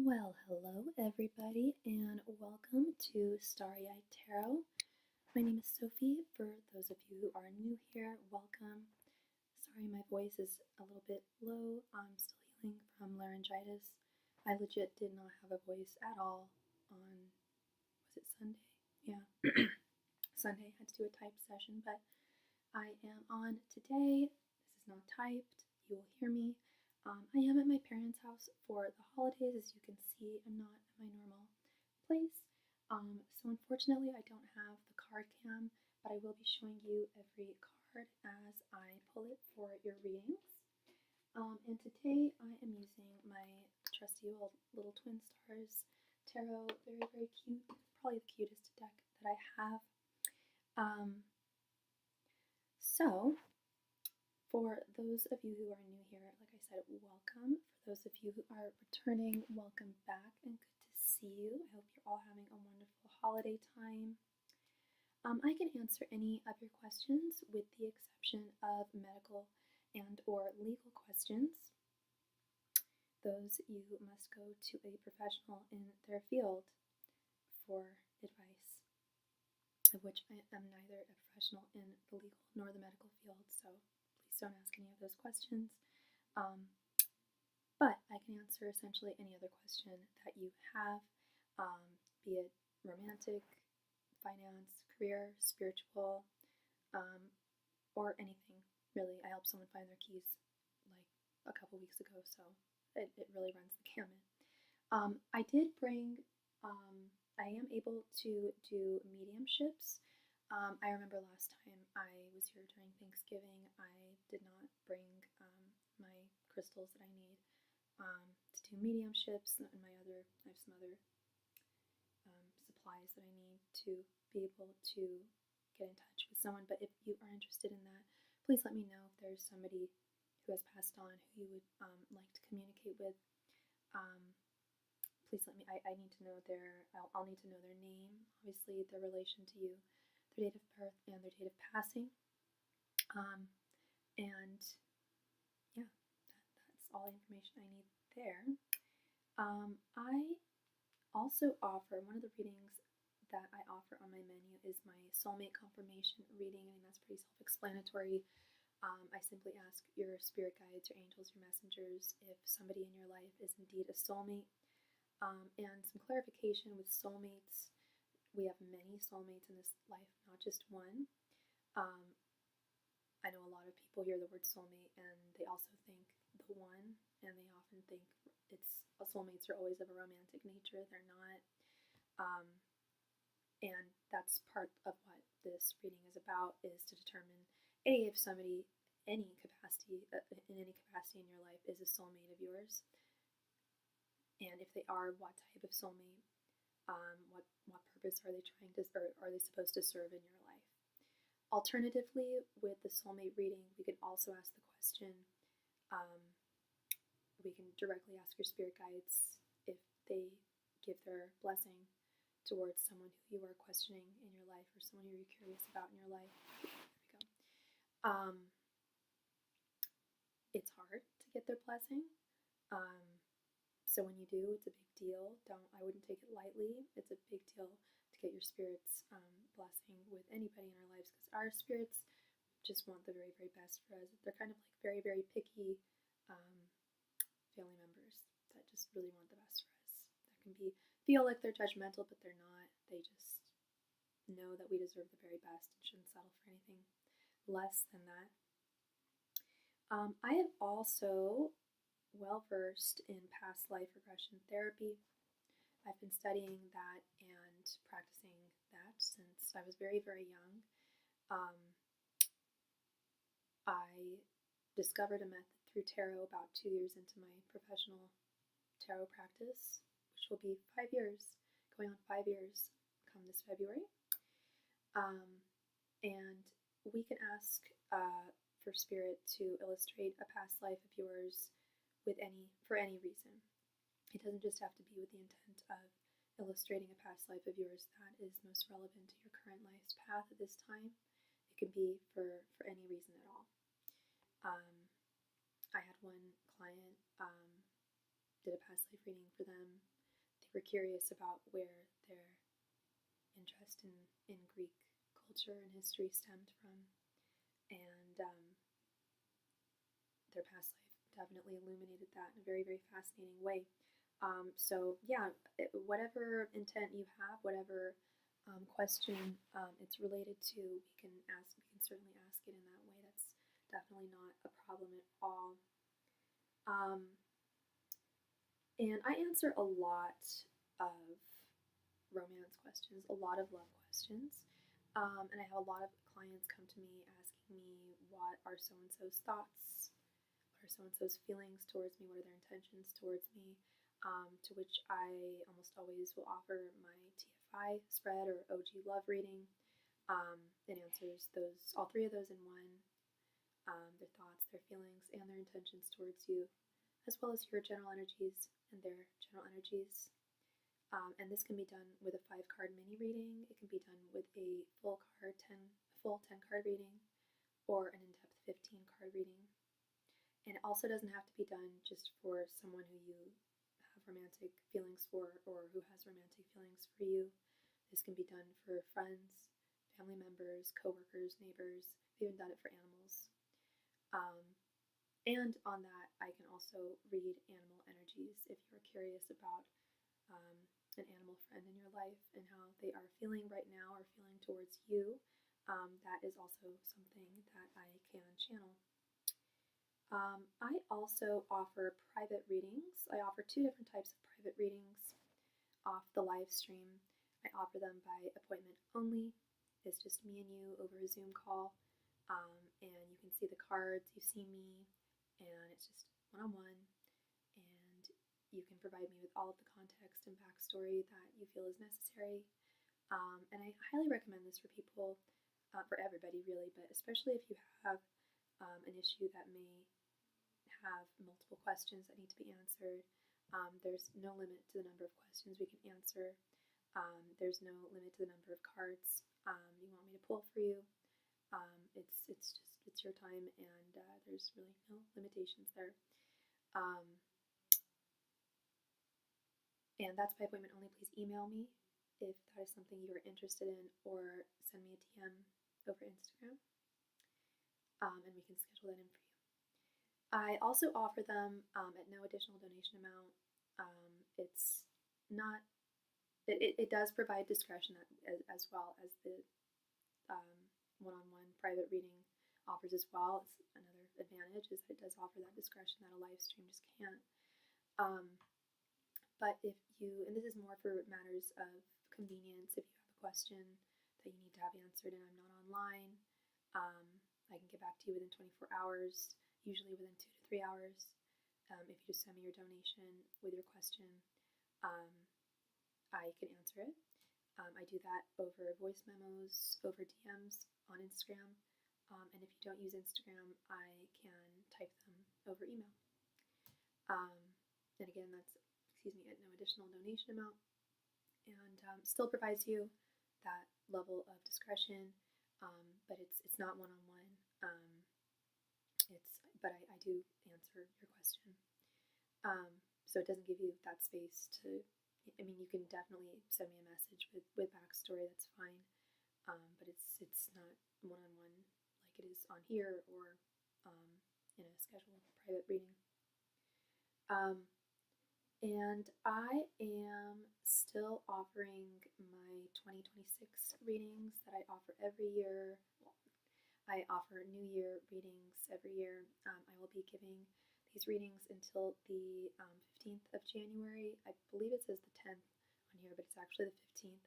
Well, hello everybody, and welcome to Starry Tarot. My name is Sophie. For those of you who are new here, welcome. Sorry, my voice is a little bit low. I'm still healing from laryngitis. I legit did not have a voice at all on, was it Sunday? Yeah, Sunday. I had to do a type session, but I am on today. This is not typed. You will hear me. I am at my parents' house for the holidays. As you can see, I'm not at my normal place. So unfortunately, I don't have the card cam, but I will be showing you every card as I pull it for your readings. And today I am using my trusty old little Twin Stars Tarot. Very, very cute. Probably the cutest deck that I have. So, for those of you who are new here, like I said, welcome. For those of you who are returning, welcome back and good to see you. I hope you're all having a wonderful holiday time. I can answer any of your questions with the exception of medical and or legal questions. Those you must go to a professional in their field for advice, of which I am neither a professional in the legal nor the medical field, so please don't ask any of those questions. But I can answer essentially any other question that you have, be it romantic, finance, career, spiritual, or anything, really. I helped someone find their keys like a couple weeks ago, so it really runs the gamut. I did bring, I am able to do mediumships. I remember last time I was here during Thanksgiving, I did not bring my crystals that I need to do mediumships, and I have some other supplies that I need to be able to get in touch with someone. But if you are interested in that, please let me know if there's somebody who has passed on who you would like to communicate with. Please let me, I need to know I'll need to know their name, obviously their relation to you, their date of birth, and their date of passing. And yeah, that's all the information I need there. I also offer, one of the readings that I offer on my menu is my soulmate confirmation reading. I mean, that's pretty self-explanatory. I simply ask your spirit guides, your angels, your messengers, if somebody in your life is indeed a soulmate. And some clarification with soulmates. We have many soulmates in this life, not just one. I know a lot of people hear the word soulmate and they also think the one, and they often think soulmates are always of a romantic nature. They're not. And that's part of what this reading is about, is to determine if somebody, in any capacity in your life, is a soulmate of yours, and if they are, what type of soulmate, what purpose are they trying to, or are they supposed to serve in your life? Alternatively, with the soulmate reading, we could also ask the question, we can directly ask your spirit guides if they give their blessing towards someone who you are questioning in your life, or someone who you're curious about in your life. There we go. It's hard to get their blessing. So when you do, it's a big deal. I wouldn't take it lightly. It's a big deal to get your spirit's blessing with anybody in our lives, because our spirits just want the very, very best for us. They're kind of like very, very picky family members that just really want the best for us. That can feel like they're judgmental, but they're not. They just know that we deserve the very best and shouldn't settle for anything less than that. I am also well versed in past life regression therapy. I've been studying that and practicing that since I was very, very young. I discovered a method through tarot about 2 years into my professional tarot practice, which will be 5 years, going on 5 years come this February. And we can ask for spirit to illustrate a past life of yours for any reason. It doesn't just have to be with the intent of illustrating a past life of yours that is most relevant to your current life's path at this time. It can be for any reason at all. I had one client, did a past life reading for them they were curious about where their interest in Greek culture and history stemmed from, and their past life definitely illuminated that in a very, very fascinating way. So yeah, whatever intent you have, whatever question it's related to, we can certainly ask it in that way. That's definitely not a problem at all. And I answer a lot of romance questions, a lot of love questions, and I have a lot of clients come to me asking me, what are so-and-so's thoughts? What are so-and-so's feelings towards me? What are their intentions towards me? To which I almost always will offer my TFI spread or OG love reading. It answers all three of those in one, their thoughts, their feelings, and their intentions towards you, as well as your general energies and their general energies. And this can be done with a 5-card mini reading. It can be done with a full 10-card reading, or an in-depth 15-card reading. And it also doesn't have to be done just for someone who you have romantic feelings for, or who has romantic feelings for you. This can be done for friends, family members, coworkers, neighbors. I've even done it for animals. And on that, I can also read animal energies if you're curious about an animal friend in your life and how they are feeling right now or feeling towards you. That is also something that I can channel. I also offer private readings. I offer 2 different types of private readings off the live stream. I offer them by appointment only. It's just me and you over a Zoom call, and you can see the cards, you see me, and it's just one-on-one, and you can provide me with all of the context and backstory that you feel is necessary. And I highly recommend this for people, for everybody really, but especially if you have an issue that may have multiple questions that need to be answered. There's no limit to the number of questions we can answer. There's no limit to the number of cards you want me to pull for you. It's your time, and there's really no limitations there. And that's by appointment only. Please email me if that is something you are interested in, or send me a DM over Instagram, and we can schedule that in for you. I also offer them at no additional donation amount. It's not, it does provide discretion as well as the one-on-one private reading offers as well. It's another advantage is that it does offer that discretion that a live stream just can't. But if you, and this is more for matters of convenience, if you have a question that you need to have answered and I'm not online, I can get back to you within 24 hours, usually within 2 to 3 hours. If you just send me your donation with your question, I can answer it. I do that over voice memos, over DMs on Instagram, and if you don't use Instagram, I can type them over email. And again, that's, at no additional donation amount, and still provides you that level of discretion, but it's not one-on-one. But I do answer your question. So it doesn't give you that space to, I mean, you can definitely send me a message with backstory, that's fine, but it's not one-on-one like it is on here or in a scheduled private reading. And I am still offering my 2026 readings that I offer every year. Well, I offer New Year readings every year. I will be giving these readings until the 15th of January. I believe it says the 10th on here, but it's actually the 15th.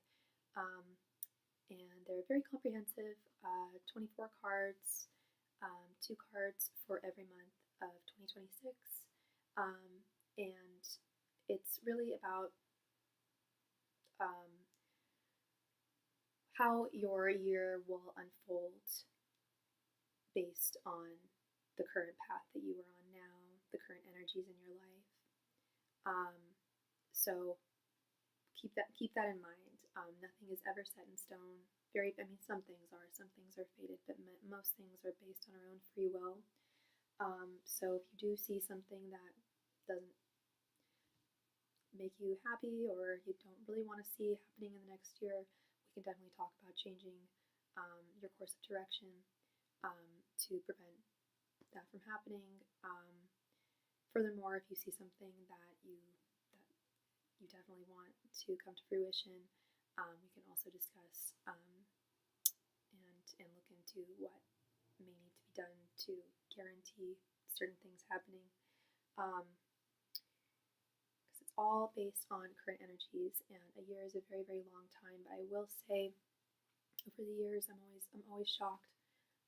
And they're very comprehensive, 24 cards, 2 cards for every month of 2026. And it's really about how your year will unfold based on the current path that you are on now, the current energies in your life. So keep that in mind. Nothing is ever set in stone. Some things are fated, but most things are based on our own free will. So if you do see something that doesn't make you happy or you don't really want to see happening in the next year, we can definitely talk about changing your course of direction to prevent that from happening. Furthermore, if you see something that you definitely want to come to fruition, we can also discuss and look into what may need to be done to guarantee certain things happening. Because it's all based on current energies, and a year is a very, very long time. But I will say, over the years, I'm always shocked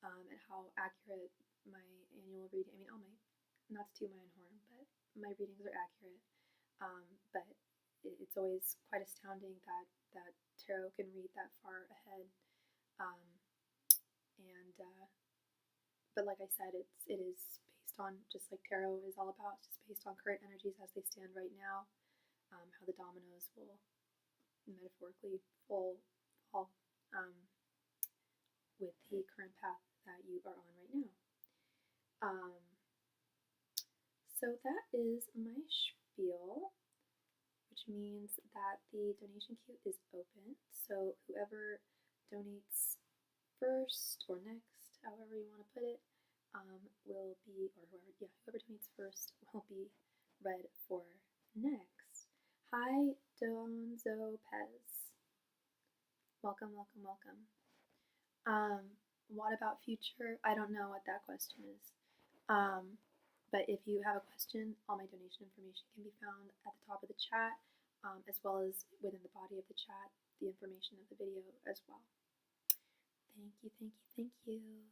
at how accurate my annual reading. I mean, all my, not to toot my own horn, but my readings are accurate. But it's always quite astounding that tarot can read that far ahead. But like I said, it is based on, just like tarot is all about, just based on current energies as they stand right now, how the dominoes will metaphorically fall with the current path that you are on right now. So that is my spiel, which means that the donation queue is open. So whoever donates first or next, however you want to put it, will be, or whoever donates first will be read for next. Hi, Donzo Pez. Welcome, welcome, welcome. What about future? I don't know what that question is. But if you have a question, all my donation information can be found at the top of the chat, as well as within the body of the chat, the information of the video as well. Thank you, thank you, thank you.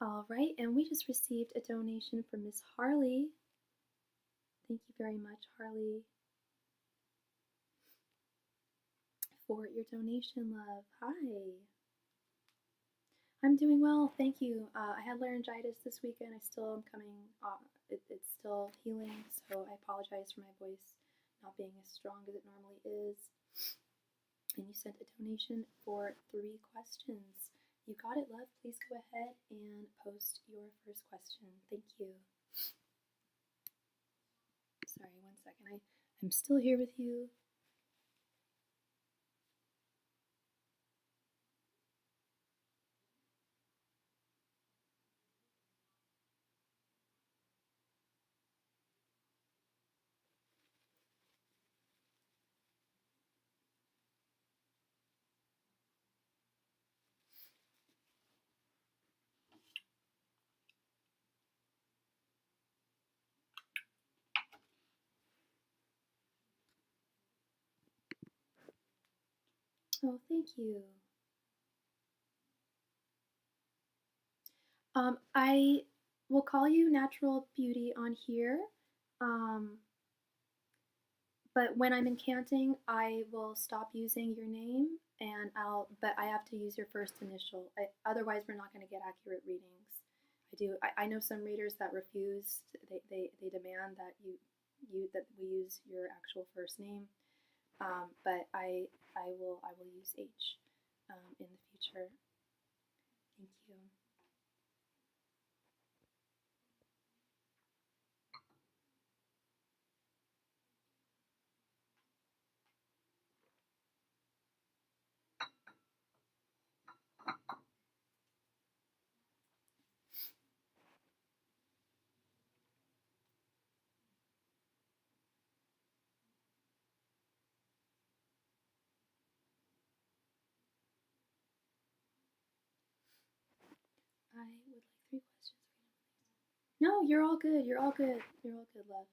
All right, and we just received a donation from Miss Harley. Thank you very much, Harley, for your donation, love. Hi. I'm doing well, thank you. I had laryngitis this weekend. I still am coming off. It's still healing, so I apologize for my voice not being as strong as it normally is. And you sent a donation for 3 questions. You got it, love. Please go ahead and post your first question. Thank you. Sorry, 1 second. I'm still here with you. Oh, thank you. I will call you Natural Beauty on here, but when I'm incanting, I will stop using your name but I have to use your first initial. Otherwise, we're not going to get accurate readings. I know some readers that refuse. They demand that that we use your actual first name. But I will use H in the future. Thank you. I would like 3 questions. No, you're all good. You're all good. You're all good, love.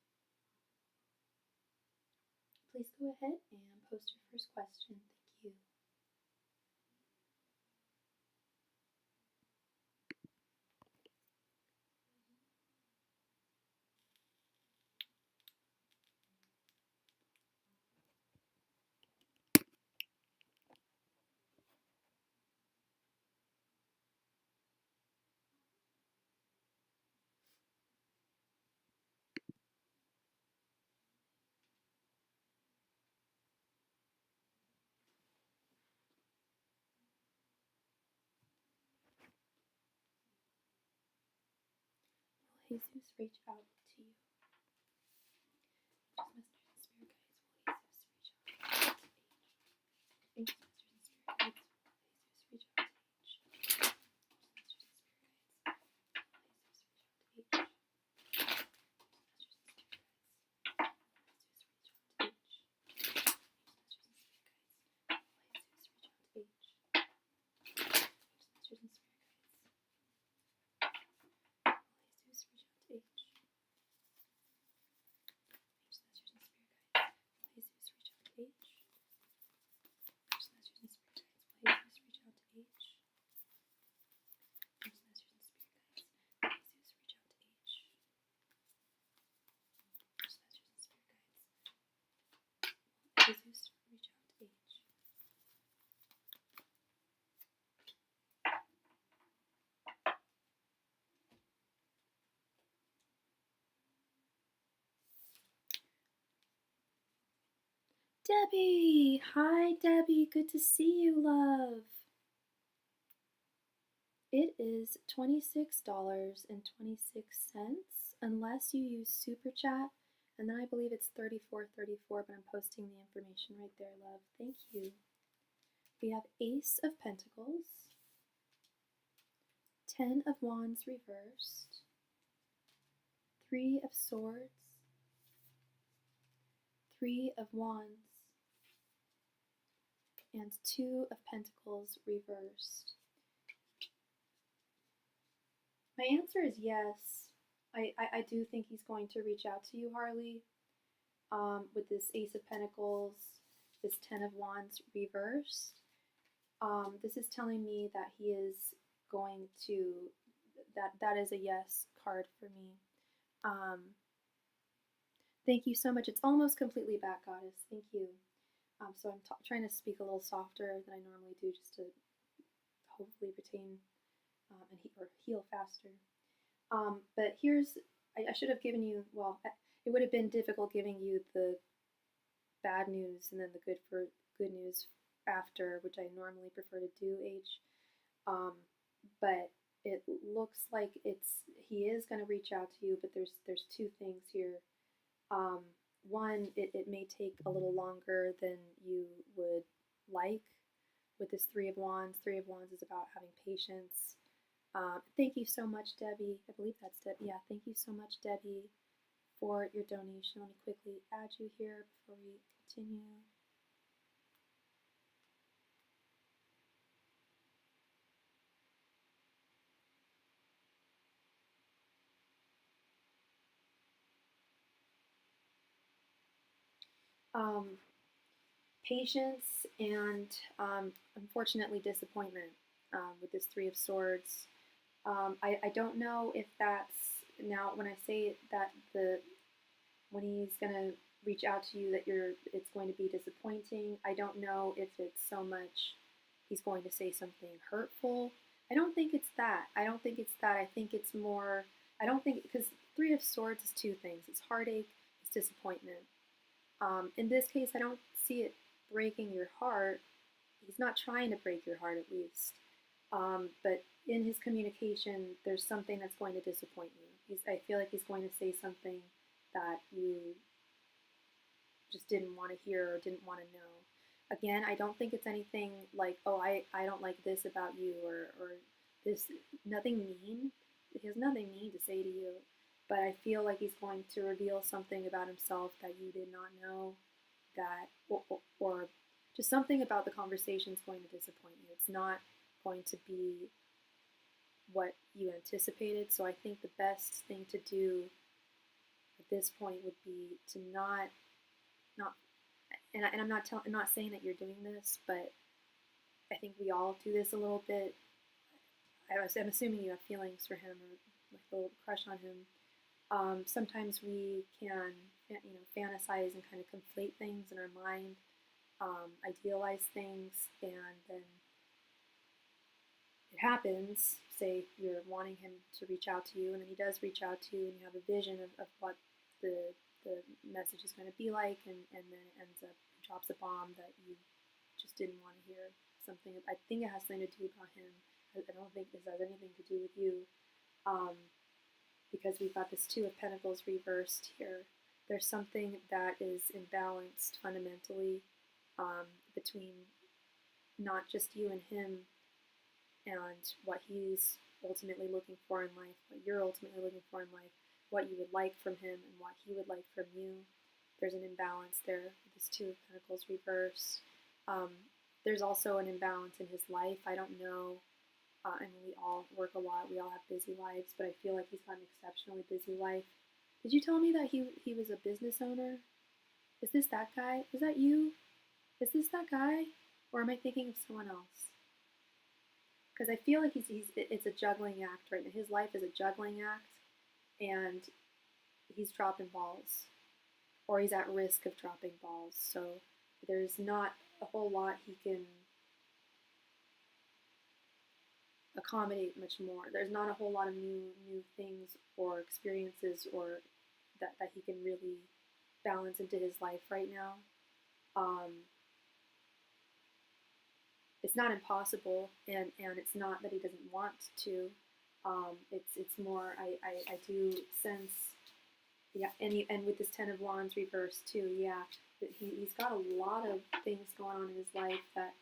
Please go ahead and post your first question. Thank you. Will Jesus reach out to you? Just messengers and spirit guides. Will Jesus reach out? Angels, messengers and spirit guides. Will Jesus reach out to H? Debbie! Hi, Debbie. Good to see you, love. It is $26.26 unless you use SuperChat, and then I believe it's $34.34, but I'm posting the information right there, love. Thank you. We have Ace of Pentacles, 10 of Wands reversed, 3 of Swords, 3 of Wands, and 2 of Pentacles reversed. My answer is yes. I do think he's going to reach out to you, Harley, with this Ace of Pentacles, this 10 of Wands reversed. This is telling me that he is going to, that is a yes card for me. Thank you so much. It's almost completely back, Goddess. Thank you. So I'm trying to speak a little softer than I normally do, just to hopefully retain and heal faster. But here's, I should have given you, well, it would have been difficult giving you the bad news and then the good news after, which I normally prefer to do, H. But it looks like he is going to reach out to you, but there's 2 things here. One, it may take a little longer than you would like with this 3 of Wands. 3 of Wands is about having patience. Thank you so much, Debbie. I believe that's Debbie. Yeah, thank you so much, Debbie, for your donation. Let me quickly add you here before we continue. Patience and unfortunately disappointment with this 3 of Swords. I don't know if that's, now when I say that when he's gonna reach out to you that it's going to be disappointing. I don't know if it's so much he's going to say something hurtful. I don't think it's that. I don't think it's that. I think it's more, I don't think, because Three of Swords is two things. It's heartache, it's disappointment. In this case, I don't see it breaking your heart. He's not trying to break your heart, at least. But in his communication, there's something that's going to disappoint you. I feel like he's going to say something that you just didn't want to hear or didn't want to know. Again, I don't think it's anything like, oh, I don't like this about you, or this, nothing mean. He has nothing mean to say to you. But I feel like he's going to reveal something about himself that you did not know, that, or just something about the conversation is going to disappoint you. It's not going to be what you anticipated. So I think the best thing to do at this point would be to not and I'm not saying that you're doing this, but I think we all do this a little bit. I'm assuming you have feelings for him, or like a little crush on him. Sometimes we can, fantasize and kind of conflate things in our mind, idealize things, and then it happens. Say you're wanting him to reach out to you, and then he does reach out to you, and you have a vision of what the message is going to be like, and then it ends up, drops a bomb that you just didn't want to hear. Something, I think it has something to do about him. I don't think this has anything to do with you, because we've got this Two of Pentacles reversed here. There's something that is imbalanced fundamentally, between not just you and him, and what he's ultimately looking for in life, what you're ultimately looking for in life, what you would like from him and what he would like from you. There's an imbalance there with this Two of Pentacles reverse. There's also an imbalance in his life. I don't know. I mean, we all work a lot. We all have busy lives, but I feel like he's got an exceptionally busy life. Did you tell me that he was a business owner? Is this that guy? Is that you? Is this that guy? Or am I thinking of someone else? Because I feel like it's a juggling act right now. His life is a juggling act, and he's dropping balls, or he's at risk of dropping balls. So there's not a whole lot he can accommodate much more. There's not a whole lot of new things or experiences or that he can really balance into his life right now. It's not impossible, and it's not that he doesn't want to. It's more, I do sense, yeah, and with this Ten of Wands reversed too, yeah, he's got a lot of things going on in his life that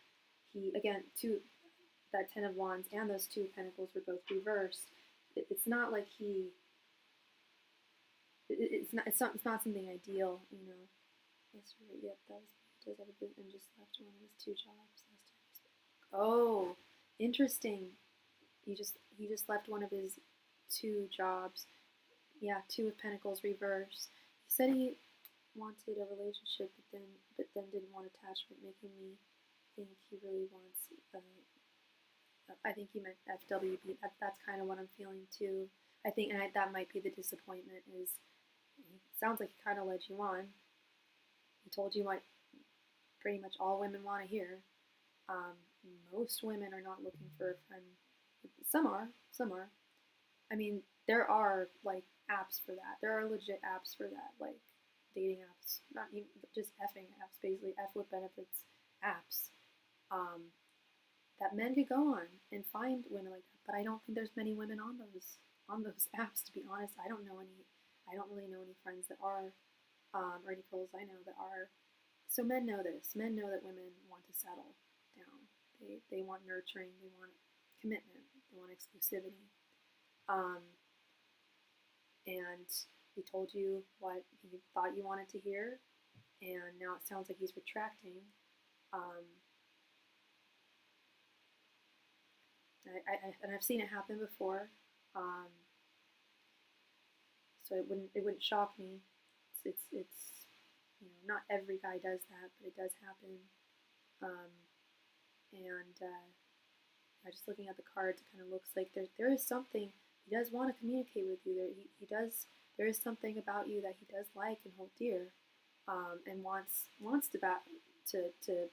that Ten of Wands and those Two of Pentacles were both reversed. It's not like it's not something ideal, Yes, yep, he does have a bit, and just left one of his two jobs. Oh, interesting. He just left one of his two jobs. Yeah, Two of Pentacles reversed. He said he wanted a relationship, but then didn't want attachment, making me think he really wants. I think he meant FWB. That's kind of what I'm feeling too. I think, and that might be the disappointment. Is it sounds like he kind of led you on. He told you what pretty much all women want to hear. Most women are not looking for a friend. Some are. I mean, there are like apps for that. There are legit apps for that, like dating apps, not even just effing apps, basically F with benefits apps, that men could go on and find women like that. But I don't think there's many women on those apps, to be honest. I don't really know any friends that are, or any girls I know that are. So men know this. Men know that women want to settle down. They want nurturing. They want commitment. They want exclusivity. And he told you what he thought you wanted to hear, and now it sounds like he's retracting. And I've seen it happen before. So it wouldn't shock me. It's not every guy does that, but it does happen. Just looking at the cards, it kind of looks like there is something he does want to communicate with you. There is something about you that he does like and hold dear. and wants to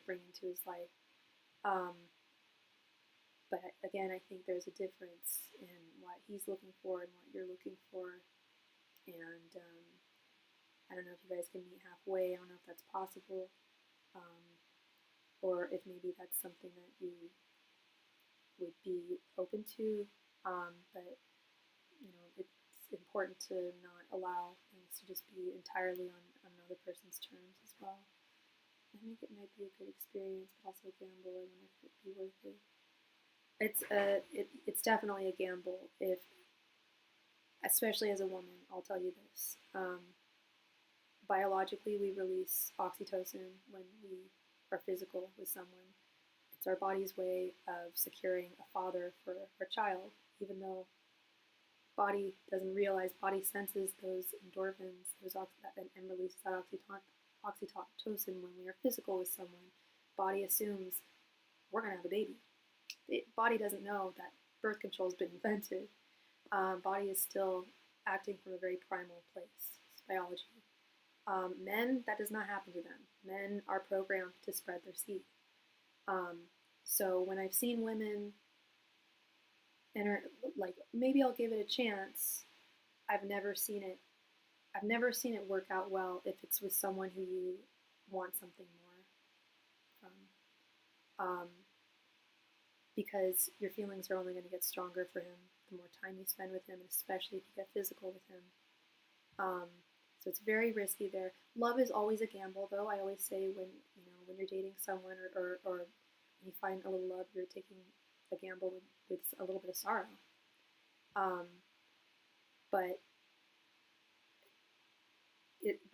bring into his life. But again, I think there's a difference in what he's looking for and what you're looking for. And I don't know if you guys can meet halfway. I don't know if that's possible. Or if maybe that's something that you would be open to. But, it's important to not allow things to just be entirely on another person's terms as well. I think it might be a good experience, but also a gamble. I wonder if it would be worth it. It's definitely a gamble, if, especially as a woman, I'll tell you this. Biologically, we release oxytocin when we are physical with someone. It's our body's way of securing a father for our child, even though body doesn't realize, body senses those endorphins, and releases that oxytocin when we are physical with someone. Body assumes we're going to have a baby. The body doesn't know that birth control has been invented. Body is still acting from a very primal place. It's biology. Men, that does not happen to them. Men are programmed to spread their seed. So when I've seen women enter, like, maybe I'll give it a chance, I've never seen it work out well if it's with someone who you want something more from. Because your feelings are only going to get stronger for him the more time you spend with him, and especially if you get physical with him. So it's very risky there. Love is always a gamble, though. I always say when you're dating someone or when you find a little love, you're taking a gamble with a little bit of sorrow. But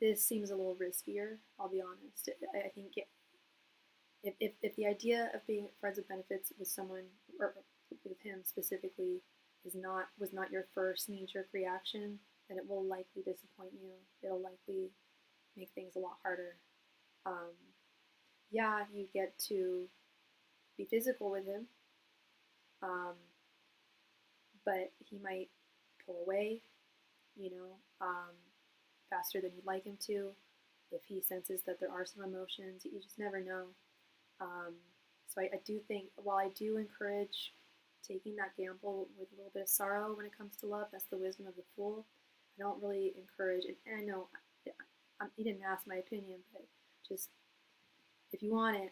this seems a little riskier, I'll be honest. I think if the idea of being friends with benefits with someone, or with him specifically, was not your first knee-jerk reaction, then it will likely disappoint you. It'll likely make things a lot harder. Yeah, you get to be physical with him, but he might pull away, faster than you'd like him to. If he senses that there are some emotions, you just never know. So I do think, while I do encourage taking that gamble with a little bit of sorrow when it comes to love, that's the wisdom of the fool. I don't really encourage, and I know you didn't ask my opinion, but just if you want it,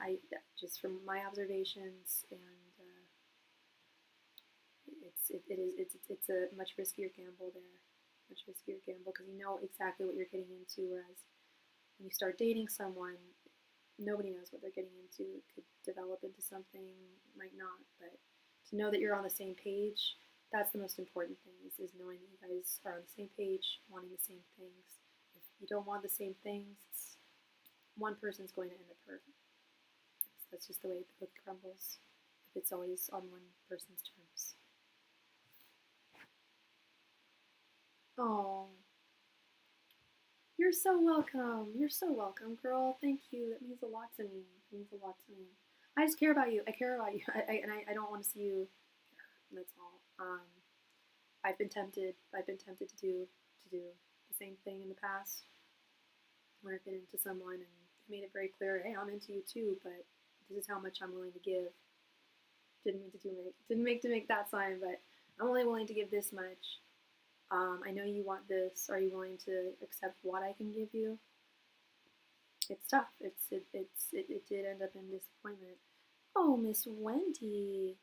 just from my observations, and it's a much riskier gamble there, because you know exactly what you're getting into. Whereas when you start dating someone, nobody knows what they're getting into. It could develop into something, might not, but to know that you're on the same page, that's the most important thing, is knowing that you guys are on the same page, wanting the same things. If you don't want the same things, one person's going to end up hurt. That's just the way the cookie crumbles, if it's always on one person's terms. Oh, you're so welcome. You're so welcome, girl. Thank you. That means a lot to me. I just care about you. I care about you. I don't want to see you hurt. That's all. I've been tempted to do the same thing in the past. When I've been into someone and made it very clear, hey, I'm into you too, but this is how much I'm willing to give. Didn't mean to make that sign, but I'm only willing to give this much. I know you want this. Are you willing to accept what I can give you? It's tough. It did end up in disappointment. Oh, Miss Wendy.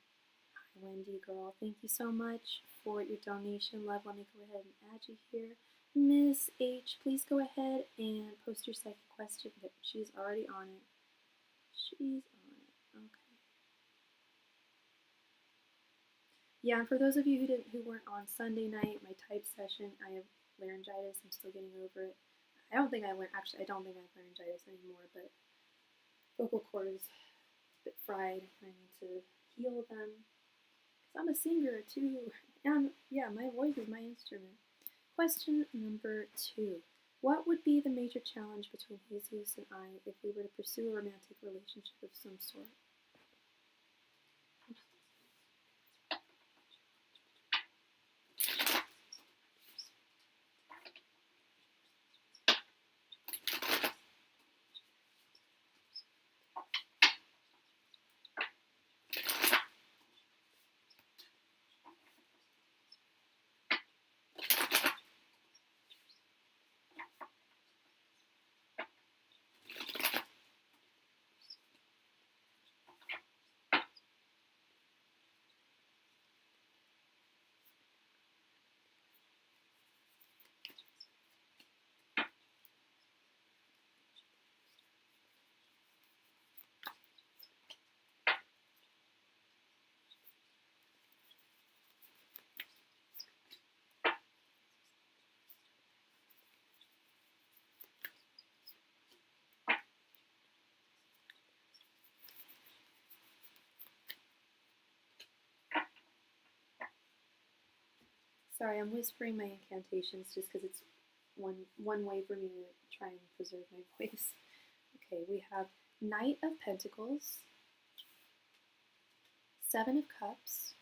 Hi, Wendy, girl. Thank you so much for your donation. Love, let me go ahead and add you here. Miss H, please go ahead and post your second question. She's already on it. Okay. Yeah, and for those of you who weren't on Sunday night, my type session, I have laryngitis. I'm still getting over it. I don't think I have laryngitis anymore, but vocal cords a bit fried. I need to heal them, because I'm a singer too. And yeah, my voice is my instrument. Question number 2. What would be the major challenge between Jesus and I if we were to pursue a romantic relationship of some sort? Sorry, I'm whispering my incantations just because it's one way for me to try and preserve my voice. Okay, we have Knight of Pentacles, Seven of Cups.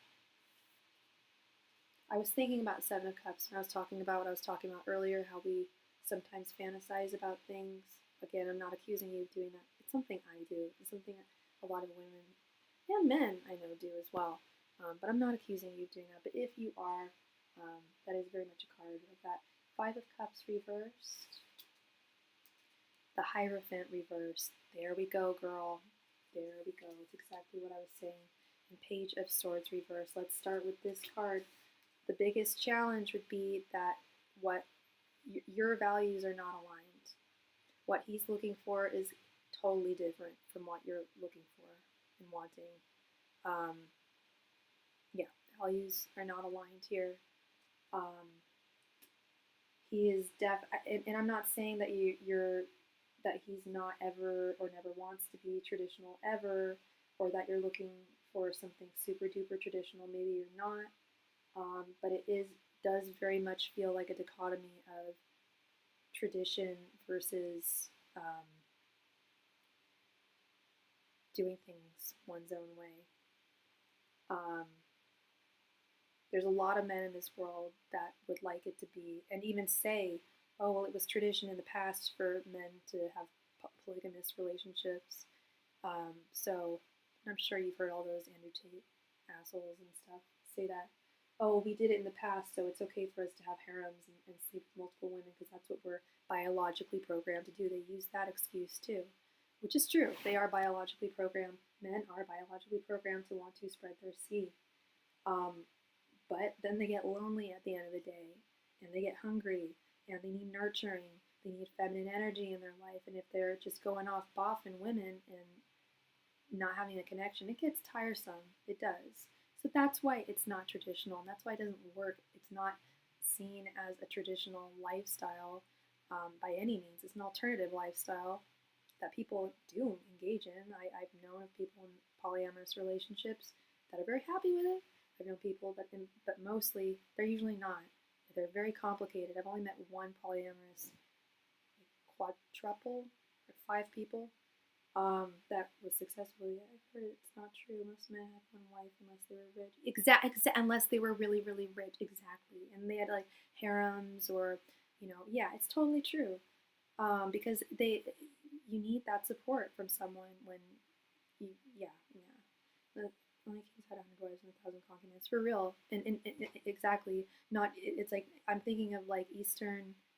I was thinking about Seven of Cups when I was talking about what I was talking about earlier, how we sometimes fantasize about things. Again, I'm not accusing you of doing that. It's something I do. It's something a lot of women and men I know do as well. But I'm not accusing you of doing that. But if you are, that is very much a card of that. Five of Cups reversed. The Hierophant reversed. There we go, girl. There we go. It's exactly what I was saying. And Page of Swords reversed. Let's start with this card. The biggest challenge would be that what your values are not aligned. What he's looking for is totally different from what you're looking for and wanting. Yeah, values are not aligned here. He is and I'm not saying that that he's not ever or never wants to be traditional ever, or that you're looking for something super duper traditional. Maybe you're not. But it does very much feel like a dichotomy of tradition versus doing things one's own way. There's a lot of men in this world that would like it to be, and even say, oh, well, it was tradition in the past for men to have polygamous relationships. So I'm sure you've heard all those Andrew Tate assholes and stuff say that. Oh, we did it in the past, so it's okay for us to have harems and sleep with multiple women because that's what we're biologically programmed to do. They use that excuse too, which is true. They are biologically programmed. Men are biologically programmed to want to spread their seed. But then they get lonely at the end of the day, and they get hungry, and they need nurturing. They need feminine energy in their life, and if they're just going off boffing women and not having a connection, it gets tiresome. It does. So that's why it's not traditional, and that's why it doesn't work. It's not seen as a traditional lifestyle by any means. It's an alternative lifestyle that people do engage in. I've known of people in polyamorous relationships that are very happy with it. I've known people, but mostly they're usually not. They're very complicated. I've only met one polyamorous quadruple, or 5 people, that was successful. Yeah, I've heard it's not true. Most men have one wife unless they were rich. Unless they were really, really rich. Exactly. And they had like harems or, yeah, it's totally true. Because you need that support from someone when yeah. Only kings had 100 wives and 1,000 concubines, for real. And exactly, not. It's like I'm thinking of like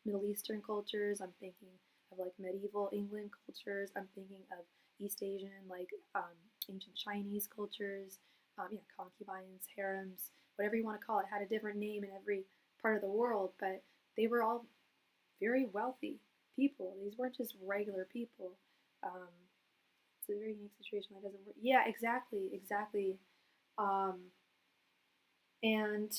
Middle Eastern cultures. I'm thinking of like medieval England cultures. I'm thinking of East Asian, like ancient Chinese cultures. Concubines, harems, whatever you want to call it, had a different name in every part of the world, but they were all very wealthy people. These weren't just regular people. It's a very unique situation that doesn't work. Yeah, exactly. And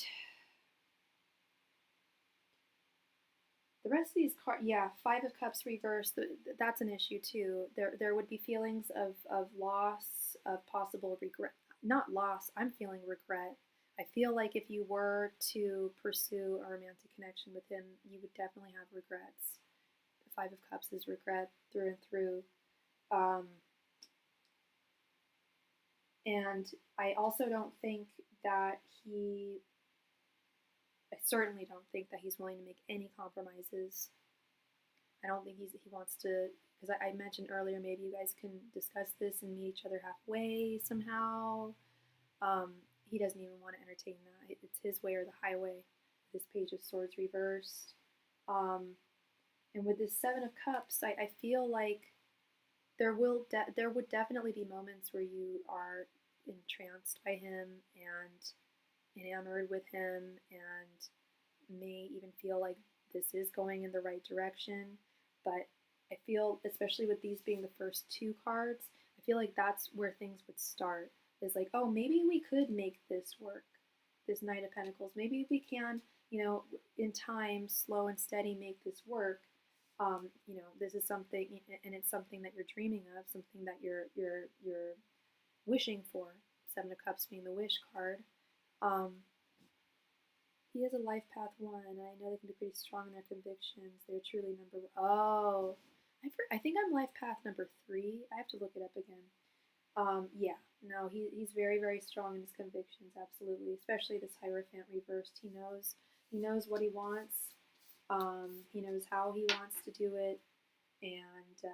the rest of these cards, yeah, Five of Cups reversed, that's an issue too. There would be feelings of loss, of possible regret. Not loss, I'm feeling regret. I feel like if you were to pursue a romantic connection with him, you would definitely have regrets. The Five of Cups is regret through and through. And I also don't think that I certainly don't think that he's willing to make any compromises. I don't think he wants to, because I mentioned earlier, maybe you guys can discuss this and meet each other halfway somehow. He doesn't even want to entertain that. It's his way or the highway. This Page of Swords reversed. And with this Seven of Cups, I feel like there would definitely be moments where you are entranced by him and enamored with him and may even feel like this is going in the right direction. But I feel, especially with these being the first 2 cards, I feel like that's where things would start. Is like, oh, maybe we could make this work, this Knight of Pentacles. Maybe we can, in time, slow and steady, make this work. This is something, and it's something that you're dreaming of, something that you're wishing for. Seven of Cups being the wish card. He has a life path 1, and I know they can be pretty strong in their convictions. They're truly number 1. Oh, I think I'm life path number 3. I have to look it up again. Yeah, no, he's very, very strong in his convictions, absolutely. Especially this Hierophant reversed. He knows what he wants. He knows how he wants to do it, and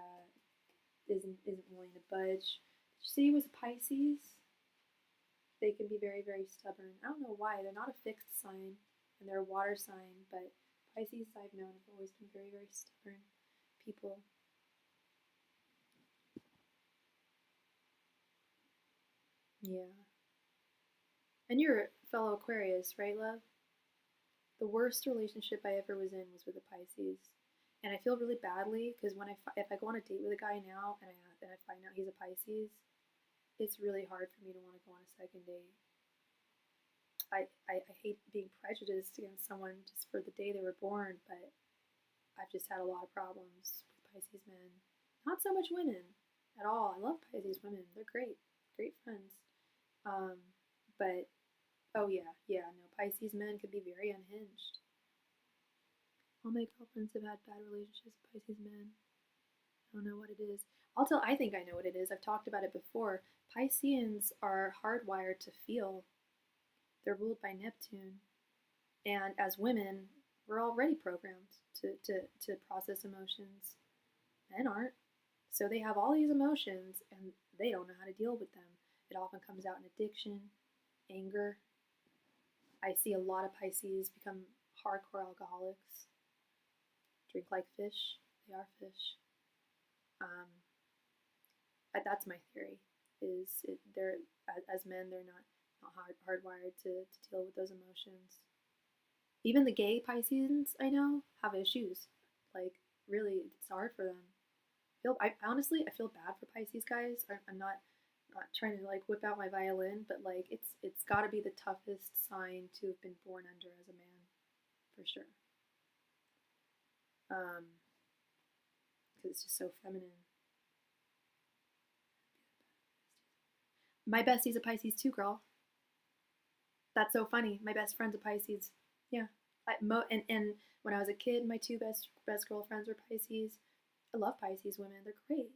isn't willing to budge. Did you say he was a Pisces? They can be very, very stubborn. I don't know why. They're not a fixed sign, and they're a water sign, but Pisces I've known have always been very, very stubborn people. Yeah. And you're a fellow Aquarius, right, love? The worst relationship I ever was in was with a Pisces. And I feel really badly because if I go on a date with a guy now and I find out he's a Pisces, it's really hard for me to want to go on a second date. I hate being prejudiced against someone just for the day they were born, but I've just had a lot of problems with Pisces men. Not so much women at all. I love Pisces women. They're great. Great friends. But oh yeah, no, Pisces men can be very unhinged. All my girlfriends have had bad relationships with Pisces men. I don't know what it is. I think I know what it is. I've talked about it before. Pisceans are hardwired to feel. They're ruled by Neptune. And as women, we're already programmed to process emotions. Men aren't. So they have all these emotions and they don't know how to deal with them. It often comes out in addiction, anger. I see a lot of Pisces become hardcore alcoholics. Drink like fish. They are fish. That's my theory. They're as men they're not hardwired to deal with those emotions. Even the gay Pisceans I know have issues. Like really, it's hard for them. I honestly feel bad for Pisces guys. I'm not trying to like whip out my violin, but like it's got to be the toughest sign to have been born under as a man, for sure. Because it's just so feminine. My bestie's a Pisces too, girl. That's so funny. My best friend's a Pisces. Yeah. And when I was a kid, my two best girlfriends were Pisces. I love Pisces women. They're great.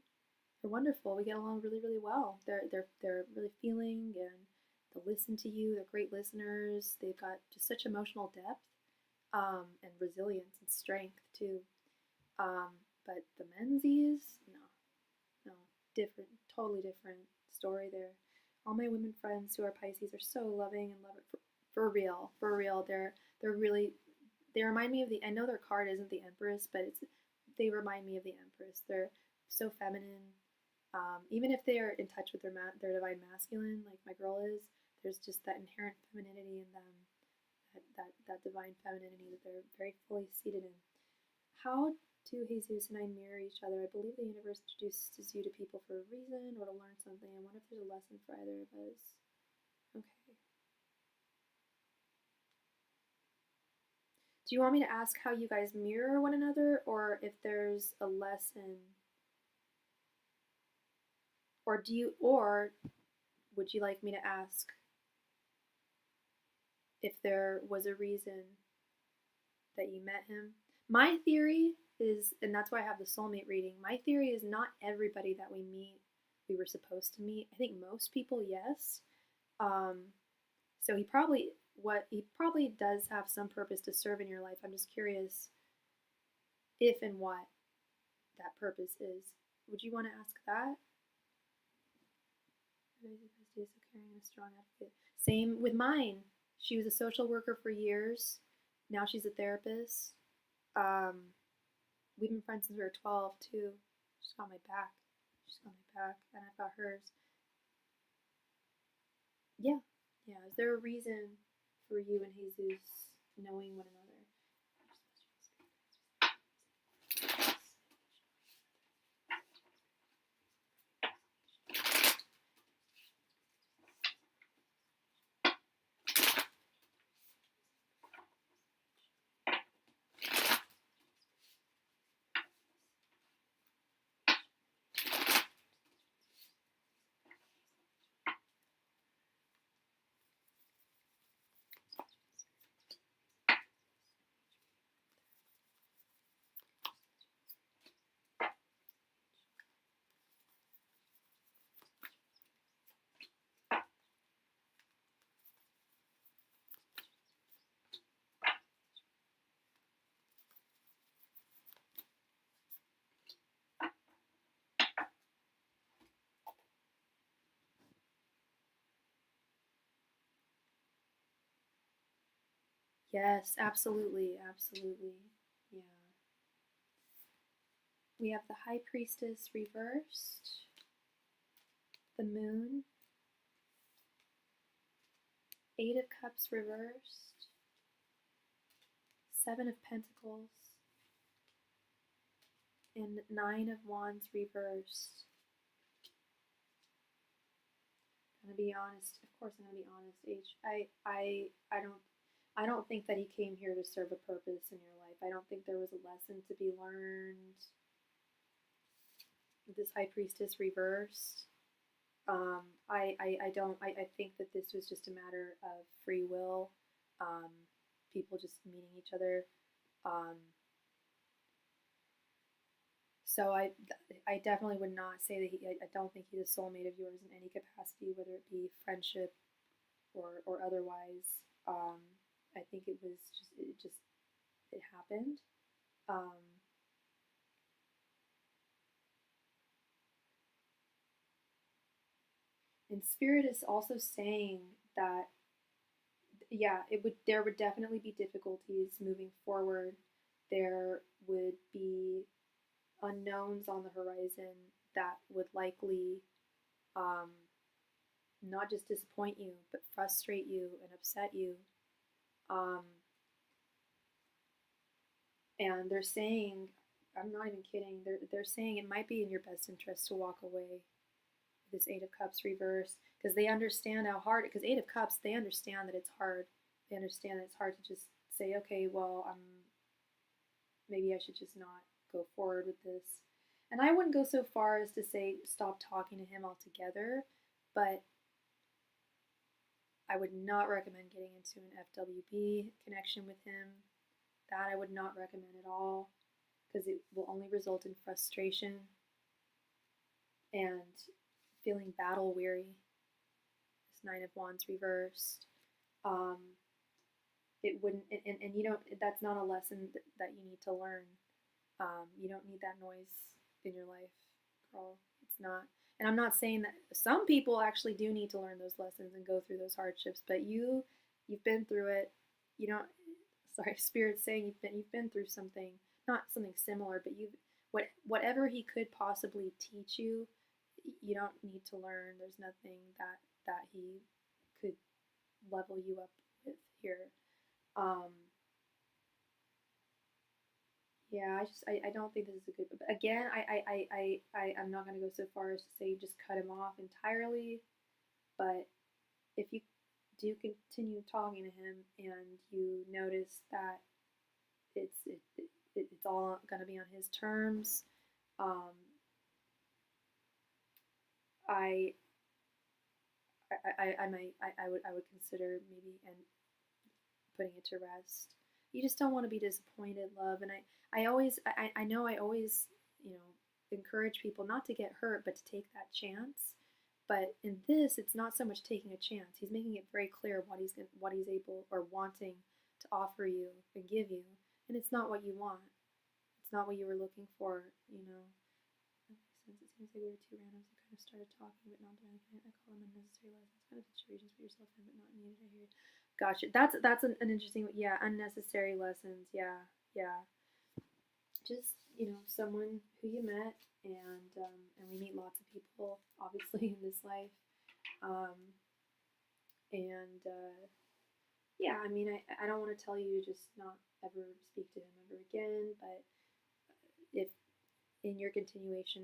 They're wonderful. We get along really, really well. They're really feeling and they'll listen to you. They're great listeners. They've got just such emotional depth, and resilience and strength too. But the Menzies, no, different, totally different story there. All my women friends who are Pisces are so loving and love it for real, for real. They're really, they remind me of I know their card isn't the Empress, but they remind me of the Empress. They're so feminine. Even if they are in touch with their divine masculine, like my girl is, there's just that inherent femininity in them, that divine femininity that they're very fully seated in. How do Jesus and I mirror each other? I believe the universe introduces you to people for a reason or to learn something. I wonder if there's a lesson for either of us. Okay. Do you want me to ask how you guys mirror one another, or if there's a lesson? Or would you like me to ask if there was a reason that you met him? My theory is, and that's why I have the soulmate reading, my theory is not everybody that we meet we were supposed to meet. I think most people, yes. So he probably does have some purpose to serve in your life. I'm just curious if and what that purpose is. Would you want to ask that? Carrying a strong advocate. Same with mine. She was a social worker for years. Now she's a therapist. We've been friends since we were 12 too. She's got my back. And I've got hers. Yeah. Is there a reason for you and Jesus knowing one another? Yes, absolutely, absolutely. Yeah. We have the High Priestess reversed, the Moon, Eight of Cups reversed, Seven of Pentacles, and Nine of Wands reversed. I'm gonna be honest. Of course, I'm gonna be honest. I don't think that he came here to serve a purpose in your life. I don't think there was a lesson to be learned. This High Priestess reversed. I think that this was just a matter of free will, people just meeting each other. So I definitely would not say that I don't think he's a soulmate of yours in any capacity, whether it be friendship or otherwise. I think it was it happened. And Spirit is also saying that, yeah, there would definitely be difficulties moving forward. There would be unknowns on the horizon that would likely not just disappoint you, but frustrate you and upset you. And they're saying, I'm not even kidding, they're saying it might be in your best interest to walk away with this Eight of Cups reversed, because they understand how hard, because Eight of Cups, they understand that it's hard. They understand that it's hard to just say, okay, well, maybe I should just not go forward with this. And I wouldn't go so far as to say stop talking to him altogether, but I would not recommend getting into an FWB connection with him. That I would not recommend at all, because it will only result in frustration and feeling battle weary. This Nine of Wands reversed. It wouldn't, and you don't, that's not a lesson that you need to learn. You don't need that noise in your life, girl. It's not. And I'm not saying that some people actually do need to learn those lessons and go through those hardships, but you've been through it. You don't. Sorry, Spirit's saying you've been through something, not something similar, but whatever he could possibly teach you, you don't need to learn. There's nothing that he could level you up with here. Yeah, I don't think this is a good. But again, I'm not gonna go so far as to say just cut him off entirely, but if you do continue talking to him and you notice that it's all gonna be on his terms, I I would consider maybe and putting it to rest. You just don't want to be disappointed, love. And I know I always, encourage people not to get hurt, but to take that chance. But in this, it's not so much taking a chance. He's making it very clear what he's able or wanting to offer you and give you, and it's not what you want. It's not what you were looking for. Since it seems like we were two randoms who kind of started talking, but not doing anything. I call them unnecessary lessons. Kind of situations put yourself in, but not needed. I hear. Gotcha. That's an interesting. Yeah, unnecessary lessons. Yeah, yeah. Just someone who you met, and we meet lots of people, obviously, in this life. And yeah, I mean, I don't want to tell you to just not ever speak to him ever again, but if in your continuation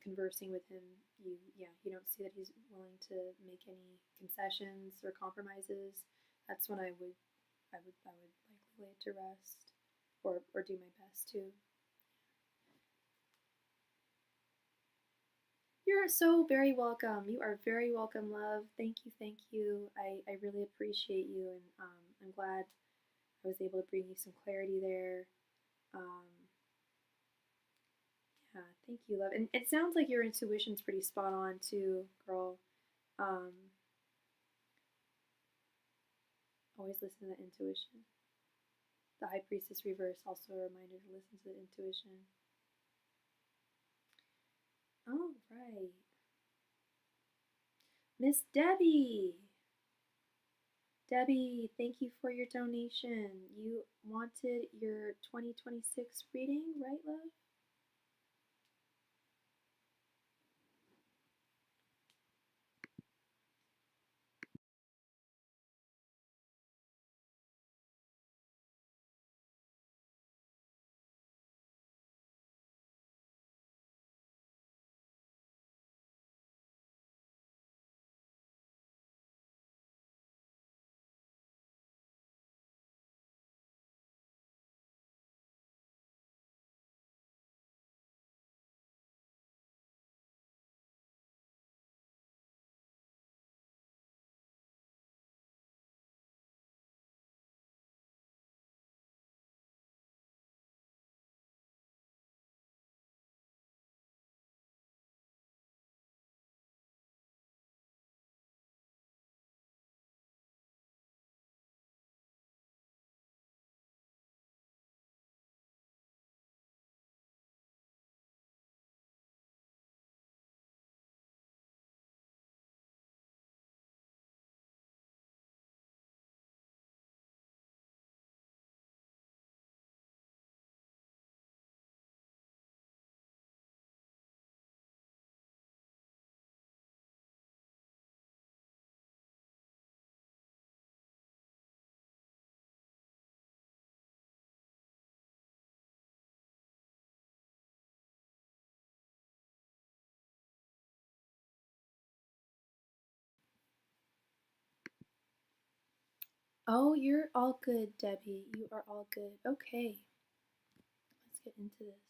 conversing with him, you don't see that he's willing to make any concessions or compromises, that's when I would likely lay it to rest, or do my best to. You're so very welcome. You are very welcome, love. Thank you, thank you. I really appreciate you, and I'm glad I was able to bring you some clarity there. Yeah, thank you, love. And it sounds like your intuition's pretty spot on too, girl. Always listen to the intuition. The High Priestess reverse, also a reminder to listen to the intuition. All right. Miss Debbie. Debbie, thank you for your donation. You wanted your 2026 reading, right, love? Oh, you're all good, Debbie. You are all good. Okay, let's get into this.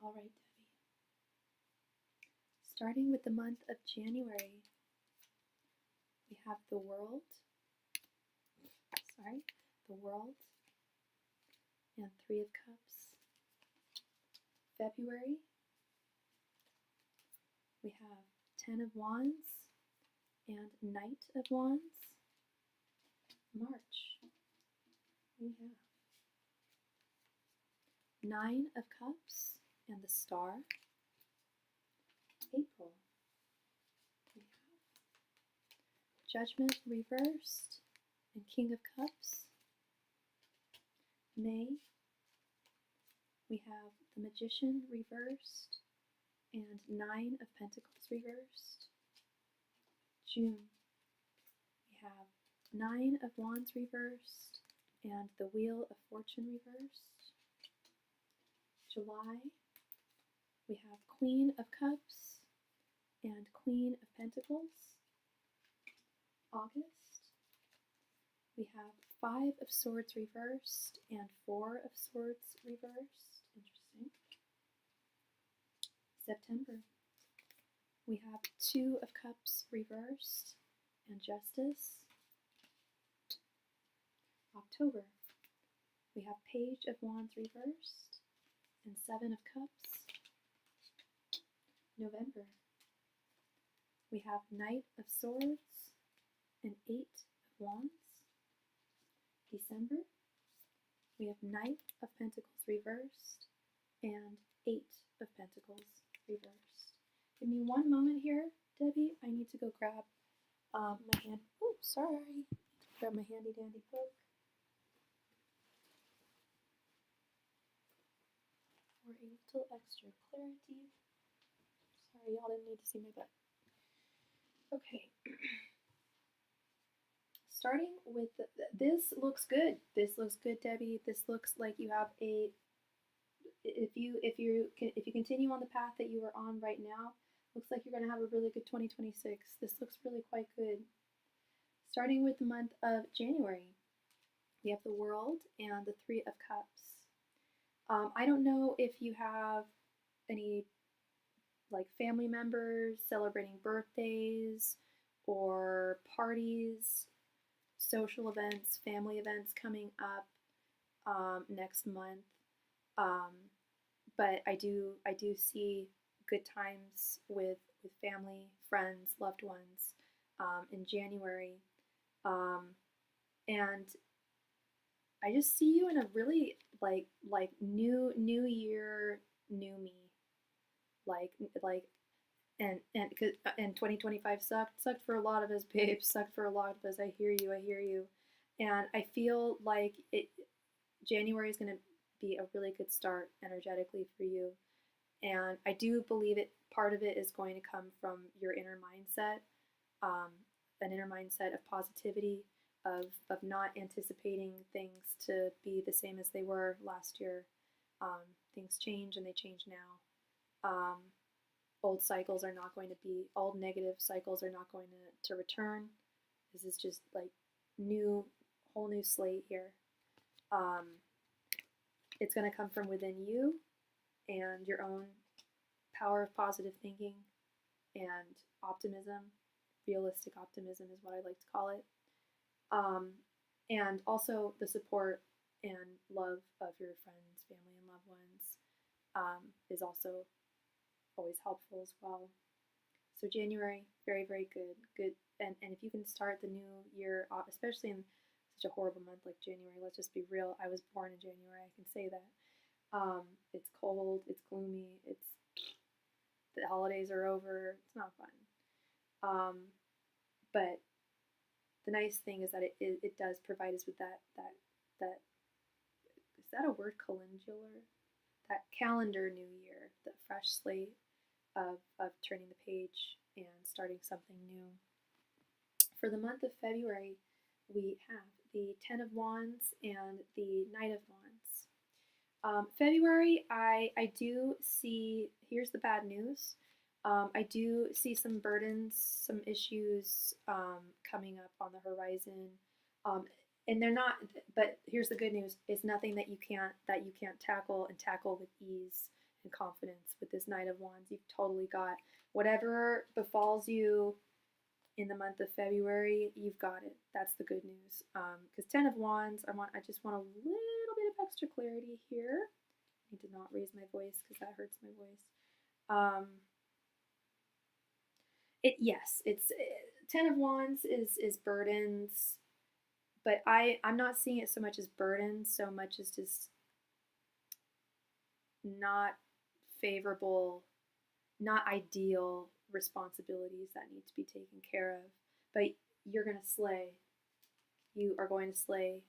All right, Debbie. Starting with the month of January, we have the World, and Three of Cups. February, we have Ten of Wands and Knight of Wands. March, we have Nine of Cups and the Star. April, we have Judgment reversed and King of Cups. May, we have the Magician reversed and Nine of Pentacles reversed. June, we have Nine of Wands reversed and the Wheel of Fortune reversed. July, we have Queen of Cups and Queen of Pentacles. August, we have Five of Swords reversed and Four of Swords reversed. Interesting. September, we have Two of Cups reversed and Justice. October, we have Page of Wands reversed and Seven of Cups. November, we have Knight of Swords and Eight of Wands. December, we have Knight of Pentacles reversed and Eight of Pentacles reversed. Give me one moment here, Debbie. I need to go grab my hand. Oh, sorry. Grab my handy dandy book. For a little extra clarity. Sorry, y'all didn't need to see my butt. Okay. Starting with this looks good. This looks good, Debbie. This looks like you have a. If you continue on the path that you are on right now, looks like you're going to have a really good 2026. This looks really quite good. Starting with the month of January, we have the World and the Three of Cups. I don't know if you have any like family members celebrating birthdays or parties, social events, family events coming up next month. But I do see good times with family, friends, loved ones in January. And I just see you in a really like new year, new me. And 2025 sucked for a lot of us, babes. Sucked for a lot of us. I hear you. And I feel like January is going to be a really good start energetically for you. And I do believe part of it is going to come from your inner mindset, an inner mindset of positivity, of not anticipating things to be the same as they were last year. Things change and they change now. Old negative cycles are not going to return. This is just like whole new slate here. It's going to come from within you and your own power of positive thinking and optimism. Realistic optimism is what I like to call it. And also the support and love of your friends, family, and loved ones is also always helpful as well. So January, very, very good. Good. And if you can start the new year, especially in such a horrible month like January, let's just be real. I was born in January, I can say that. It's cold, it's gloomy, the holidays are over, it's not fun. But the nice thing is that it does provide us with that is that a word, calendular? That calendar new year, that fresh slate of turning the page and starting something new. For the month of February, we have the Ten of Wands and the Knight of Wands. February, I do see, here's the bad news, I do see some burdens, some issues coming up on the horizon, and they're not. But here's the good news: it's nothing that you can't tackle with ease and confidence with this Knight of Wands. You've totally got whatever befalls you in the month of February, you've got it. That's the good news. Because 10 of Wands, I just want a little bit of extra clarity here. I need to not raise my voice because that hurts my voice. It's 10 of Wands is burdens, but I'm not seeing it so much as burdens, so much as just not favorable, not ideal responsibilities that need to be taken care of. But you're going to slay. You are going to slay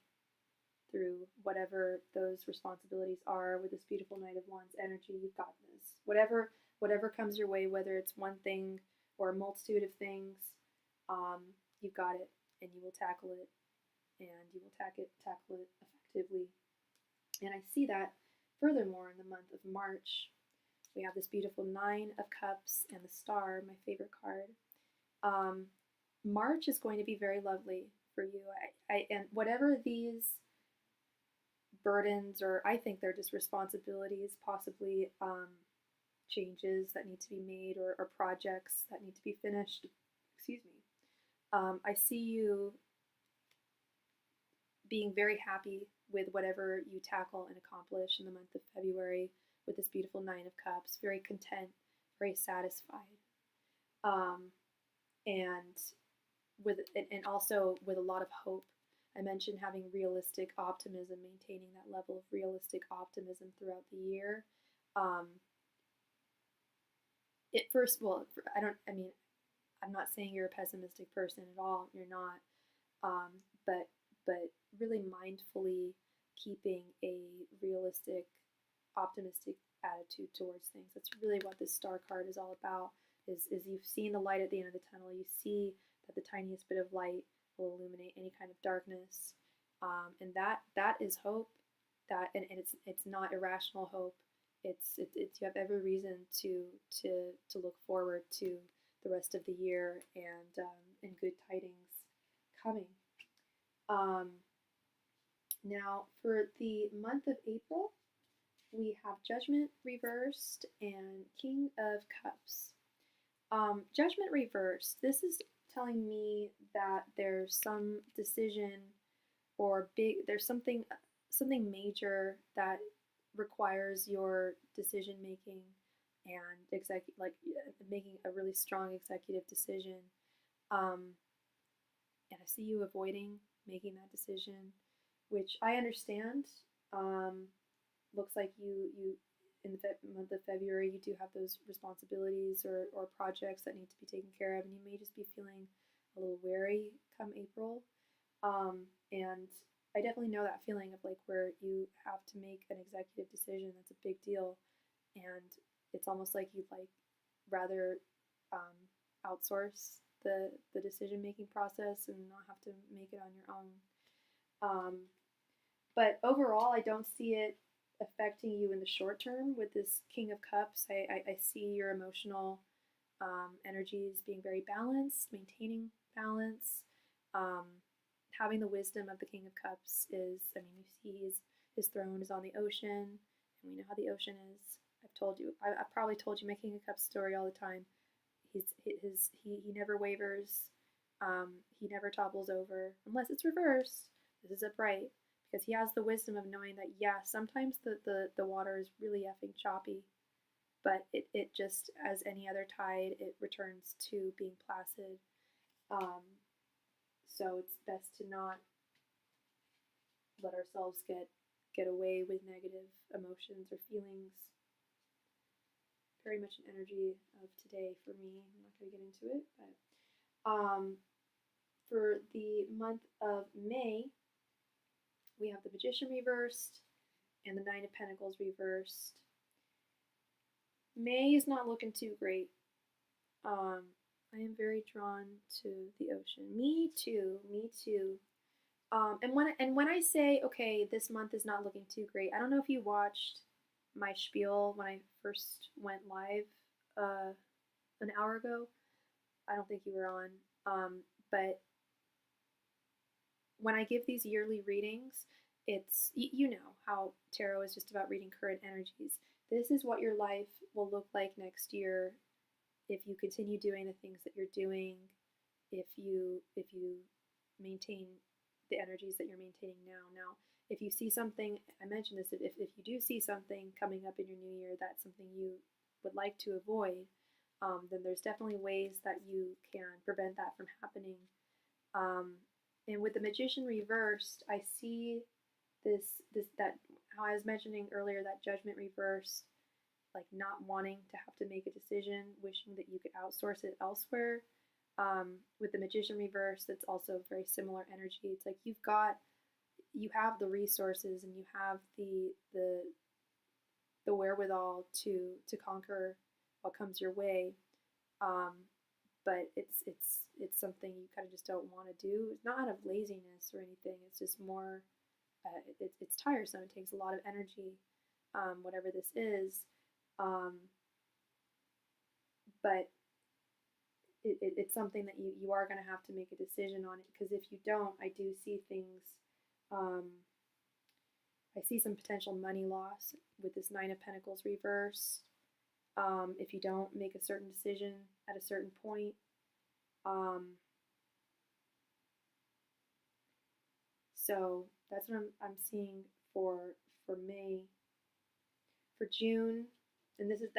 through whatever those responsibilities are with this beautiful Knight of Wands energy. You've got this. Whatever comes your way, whether it's one thing or a multitude of things, you've got it, and you will tackle it, and you will tackle it effectively. And I see that furthermore in the month of March. We have this beautiful 9 of Cups and the Star, my favorite card. March is going to be very lovely for you. And whatever these burdens, or I think they're just responsibilities, possibly changes that need to be made, or projects that need to be finished, excuse me. I see you being very happy with whatever you tackle and accomplish in the month of February with this beautiful 9 of Cups, very content, very satisfied, and also with a lot of hope. I mentioned having realistic optimism, maintaining that level of realistic optimism throughout the year. I'm not saying you're a pessimistic person at all. You're not, but really mindfully keeping a realistic, optimistic attitude towards things. That's really what this Star card is all about. Is you've seen the light at the end of the tunnel. You see that the tiniest bit of light will illuminate any kind of darkness, and that is hope. And it's not irrational hope. It's you have every reason to look forward to the rest of the year and good tidings coming. Now for the month of April, we have Judgment reversed and King of Cups. Judgment reversed. This is telling me that there's some decision or there's something major that requires your decision making and making a really strong executive decision. And I see you avoiding making that decision, which I understand. Looks like you in the month of February, you do have those responsibilities or projects that need to be taken care of, and you may just be feeling a little wary come April. And I definitely know that feeling of like where you have to make an executive decision that's a big deal, and it's almost like you'd like rather outsource the decision making process and not have to make it on your own. But overall, I don't see it affecting you in the short term with this King of Cups. I see your emotional energies being very balanced, maintaining balance. Having the wisdom of the King of Cups is, you see his throne is on the ocean, and we know how the ocean is. I've probably told you my King of Cups story all the time. He never wavers. He never topples over unless it's reversed. This is upright, because he has the wisdom of knowing that, yeah, sometimes the water is really effing choppy, but it just, as any other tide, it returns to being placid. So it's best to not let ourselves get away with negative emotions or feelings. Very much an energy of today for me. I'm not going to get into it, but for the month of May, we have the Magician reversed and the 9 of Pentacles reversed. May is not looking too great. I am very drawn to the ocean. Me too. And when I say, okay, this month is not looking too great, I don't know if you watched my spiel when I first went live an hour ago. I don't think you were on. But when I give these yearly readings, it's, you know how tarot is just about reading current energies. This is what your life will look like next year if you continue doing the things that you're doing, if you maintain the energies that you're maintaining now. Now, if you see something, I mentioned this, if you do see something coming up in your new year that's something you would like to avoid, then there's definitely ways that you can prevent that from happening. And with the Magician reversed, I see that how I was mentioning earlier, that Judgment reversed, like not wanting to have to make a decision, wishing that you could outsource it elsewhere. With the Magician reverse, that's also very similar energy. It's like you have the resources and you have the wherewithal to conquer what comes your way, but it's something you kind of just don't want to do. It's not out of laziness or anything. It's just more it's tiresome. It takes a lot of energy, whatever this is, but it's something that you are going to have to make a decision on it, because if you don't, I do see things. I see some potential money loss with this Nine of Pentacles reverse. If you don't make a certain decision at a certain point. So that's what I'm seeing for May. For June, and this is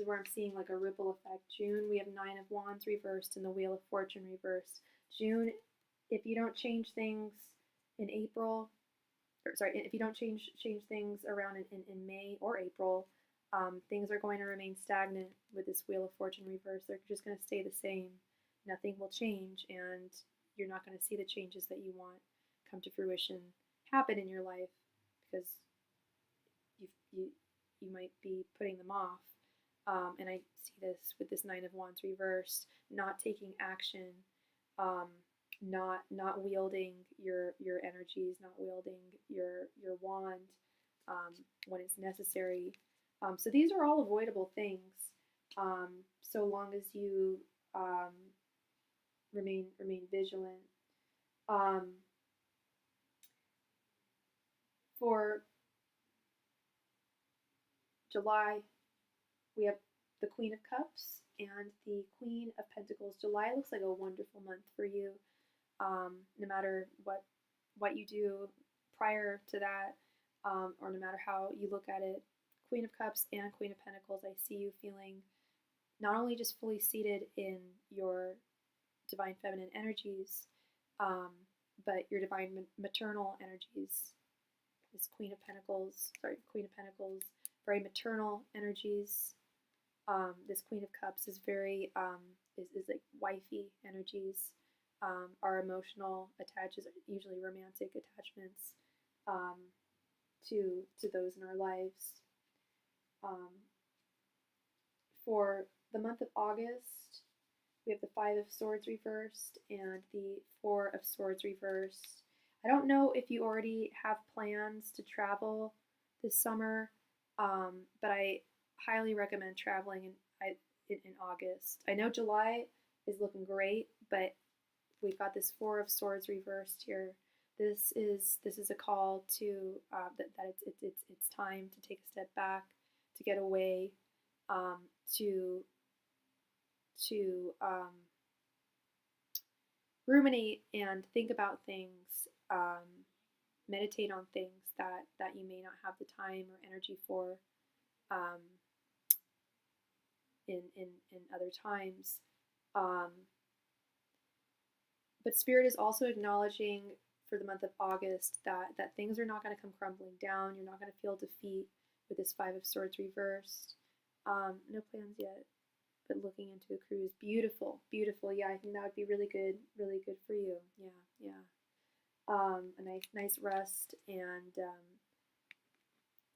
where I'm seeing like a ripple effect. June, we have Nine of Wands reversed and the Wheel of Fortune reversed. June, if you don't change things in April, if you don't change things around in May or April, things are going to remain stagnant with this Wheel of Fortune reverse. They're just going to stay the same. Nothing will change, and you're not going to see the changes that you want come to fruition happen in your life, because you might be putting them off. And I see this with this Nine of Wands reversed, not taking action, not wielding your energies, not wielding your wand when it's necessary. So these are all avoidable things, so long as you remain vigilant. For July, we have the Queen of Cups and the Queen of Pentacles. July looks like a wonderful month for you. No matter what you do prior to that, or no matter how you look at it, Queen of Cups and Queen of Pentacles, I see you feeling not only just fully seated in your divine feminine energies, but your divine maternal energies. This Queen of Pentacles, very maternal energies. This Queen of Cups is very is like wifey energies. Our emotional attaches, usually romantic attachments, to those in our lives. For the month of August, we have the Five of Swords reversed and the Four of Swords reversed. I don't know if you already have plans to travel this summer, but I highly recommend traveling in August. I know July is looking great, but we've got this Four of Swords reversed here. This is a call to that it's time to take a step back, to get away, to ruminate and think about things, meditate on things that you may not have the time or energy for in other times. But Spirit is also acknowledging for the month of August that things are not going to come crumbling down. You're not going to feel defeat with this Five of Swords reversed. No plans yet, but looking into a cruise. Beautiful, beautiful. Yeah, I think that would be really good for you. Yeah. A nice rest and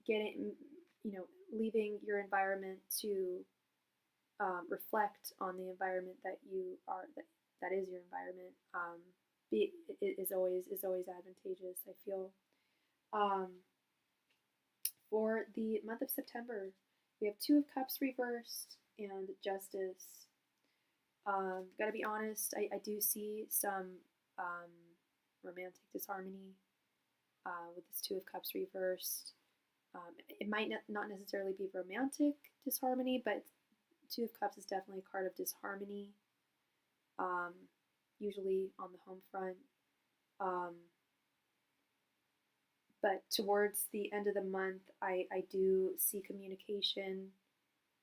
getting, leaving your environment to reflect on the environment that you are, that is your environment. Is always advantageous, I feel. For the month of September, we have Two of Cups reversed and Justice. Gotta be honest, I do see some romantic disharmony. with this Two of Cups reversed. It might not necessarily be romantic disharmony, but Two of Cups is definitely a card of disharmony, usually on the home front. But towards the end of the month, I do see communication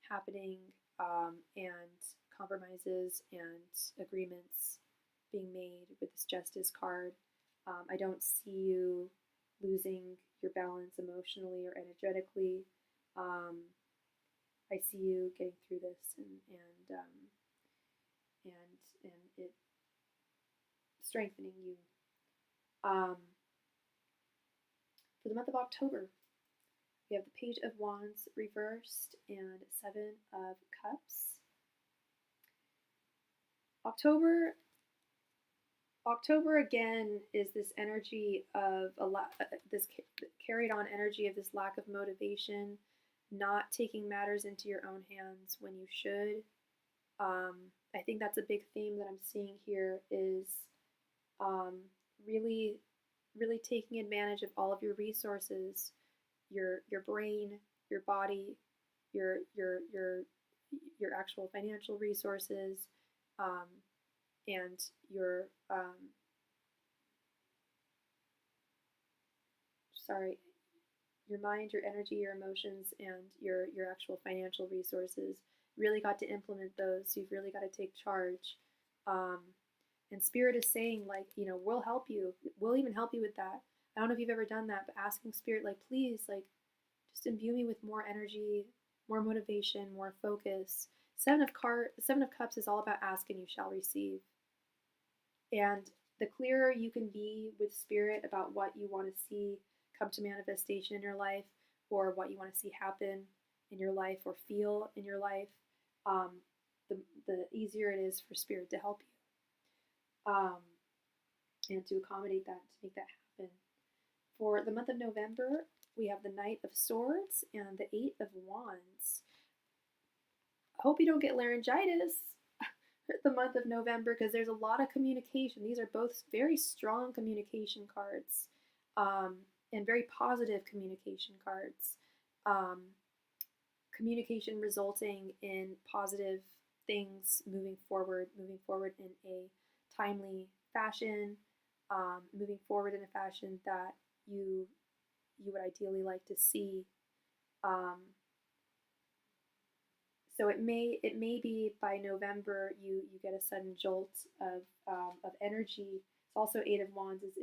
happening, and compromises and agreements being made with this Justice card. I don't see you losing your balance emotionally or energetically. I see you getting through this and it strengthening you. For the month of October, we have the Page of Wands reversed and Seven of Cups. October again is this energy of this carried on energy of this lack of motivation, not taking matters into your own hands when you should. I think that's a big theme that I'm seeing here is really taking advantage of all of your resources, your brain, your body, your actual financial resources, and your your mind, your energy, your emotions, and your actual financial resources. Really got to implement those. You've really got to take charge. And Spirit is saying, like, we'll help you. We'll even help you with that. I don't know if you've ever done that, but asking Spirit, like, please, like, just imbue me with more energy, more motivation, more focus. Seven of Cups is all about ask and you shall receive. And the clearer you can be with Spirit about what you want to see come to manifestation in your life, or what you want to see happen in your life or feel in your life, the easier it is for Spirit to help you. And to accommodate that, to make that happen. For the month of November, we have the Knight of Swords and the Eight of Wands. I hope you don't get laryngitis the month of November, because there's a lot of communication. These are both very strong communication cards, and very positive communication cards. Communication resulting in positive things moving forward in a timely fashion, moving forward in a fashion that you would ideally like to see. So it may be by November you get a sudden jolt of energy. It's also Eight of Wands is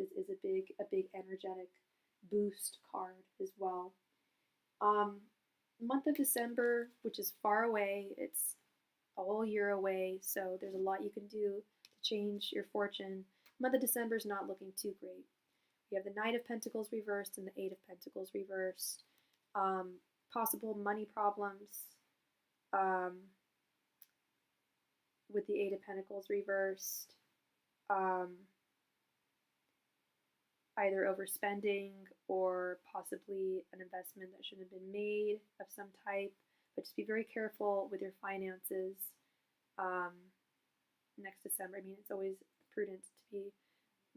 a big energetic boost card as well. Month of December, which is far away, it's a whole year away, so there's a lot you can do to change your fortune. Month of December is not looking too great. We have the Knight of Pentacles reversed and the Eight of Pentacles reversed. Possible money problems with the Eight of Pentacles reversed. Either overspending or possibly an investment that shouldn't have been made of some type. But just be very careful with your finances next December. I mean, it's always prudent to be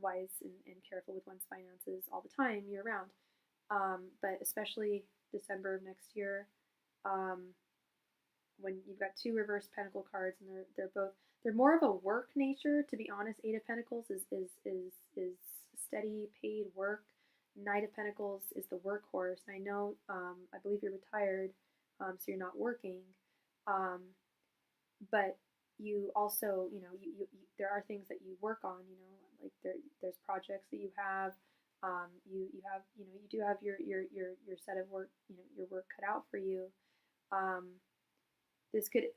wise and careful with one's finances all the time, year round. But especially December of next year, when you've got two reverse pentacle cards and they're more of a work nature, to be honest. Eight of Pentacles is steady paid work. Knight of Pentacles is the workhorse. And I know, I believe you're retired, so you're not working. But you also, you there are things that you work on, like there's projects that you have. You do have your set of work, your work cut out for you. This could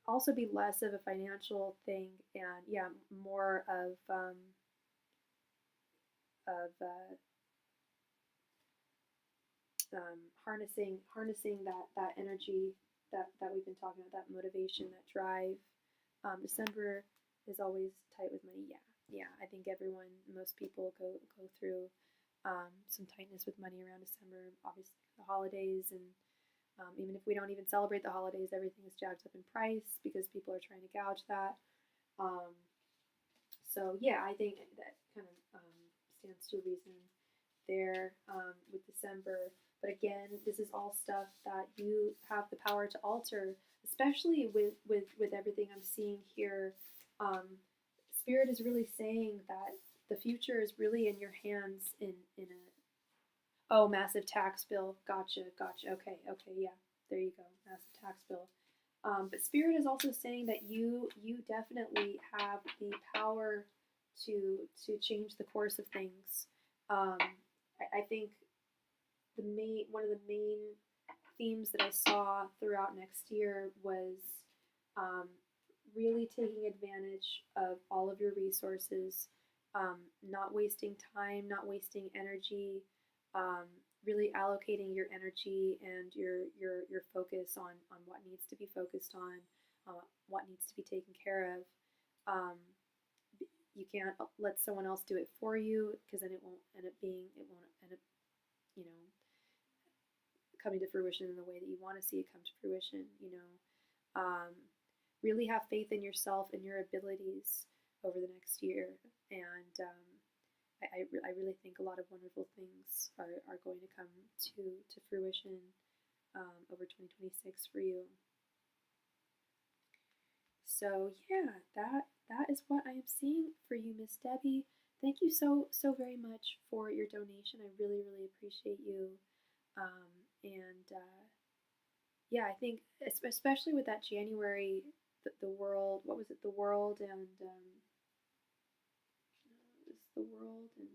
also be less of a financial thing and more of harnessing that energy that we've been talking about, that motivation, that drive. December is always tight with money. I think most people go through some tightness with money around December. Obviously, the holidays, and even if we don't even celebrate the holidays, everything is jacked up in price because people are trying to gouge that. So I think that kind of stands to reason there with December. But again, this is all stuff that you have the power to alter, especially with everything I'm seeing here. Spirit is really saying that the future is really in your hands in a oh, massive tax bill. Gotcha. Okay, yeah. There you go. Massive tax bill. But Spirit is also saying that you definitely have the power to change the course of things. I think one of the main themes that I saw throughout next year was really taking advantage of all of your resources, not wasting time, not wasting energy, really allocating your energy and your focus on what needs to be focused on, what needs to be taken care of. You can't let someone else do it for you, because then it won't end up, you know, coming to fruition in the way that you want to see it come to fruition. Really have faith in yourself and your abilities over the next year, and I really think a lot of wonderful things are going to come to fruition over 2026 for you. So yeah, that is what I am seeing for you, Miss Debbie. Thank you so very much for your donation. I really appreciate you. Yeah, I think especially with that January, the world. What was it? The world and the world and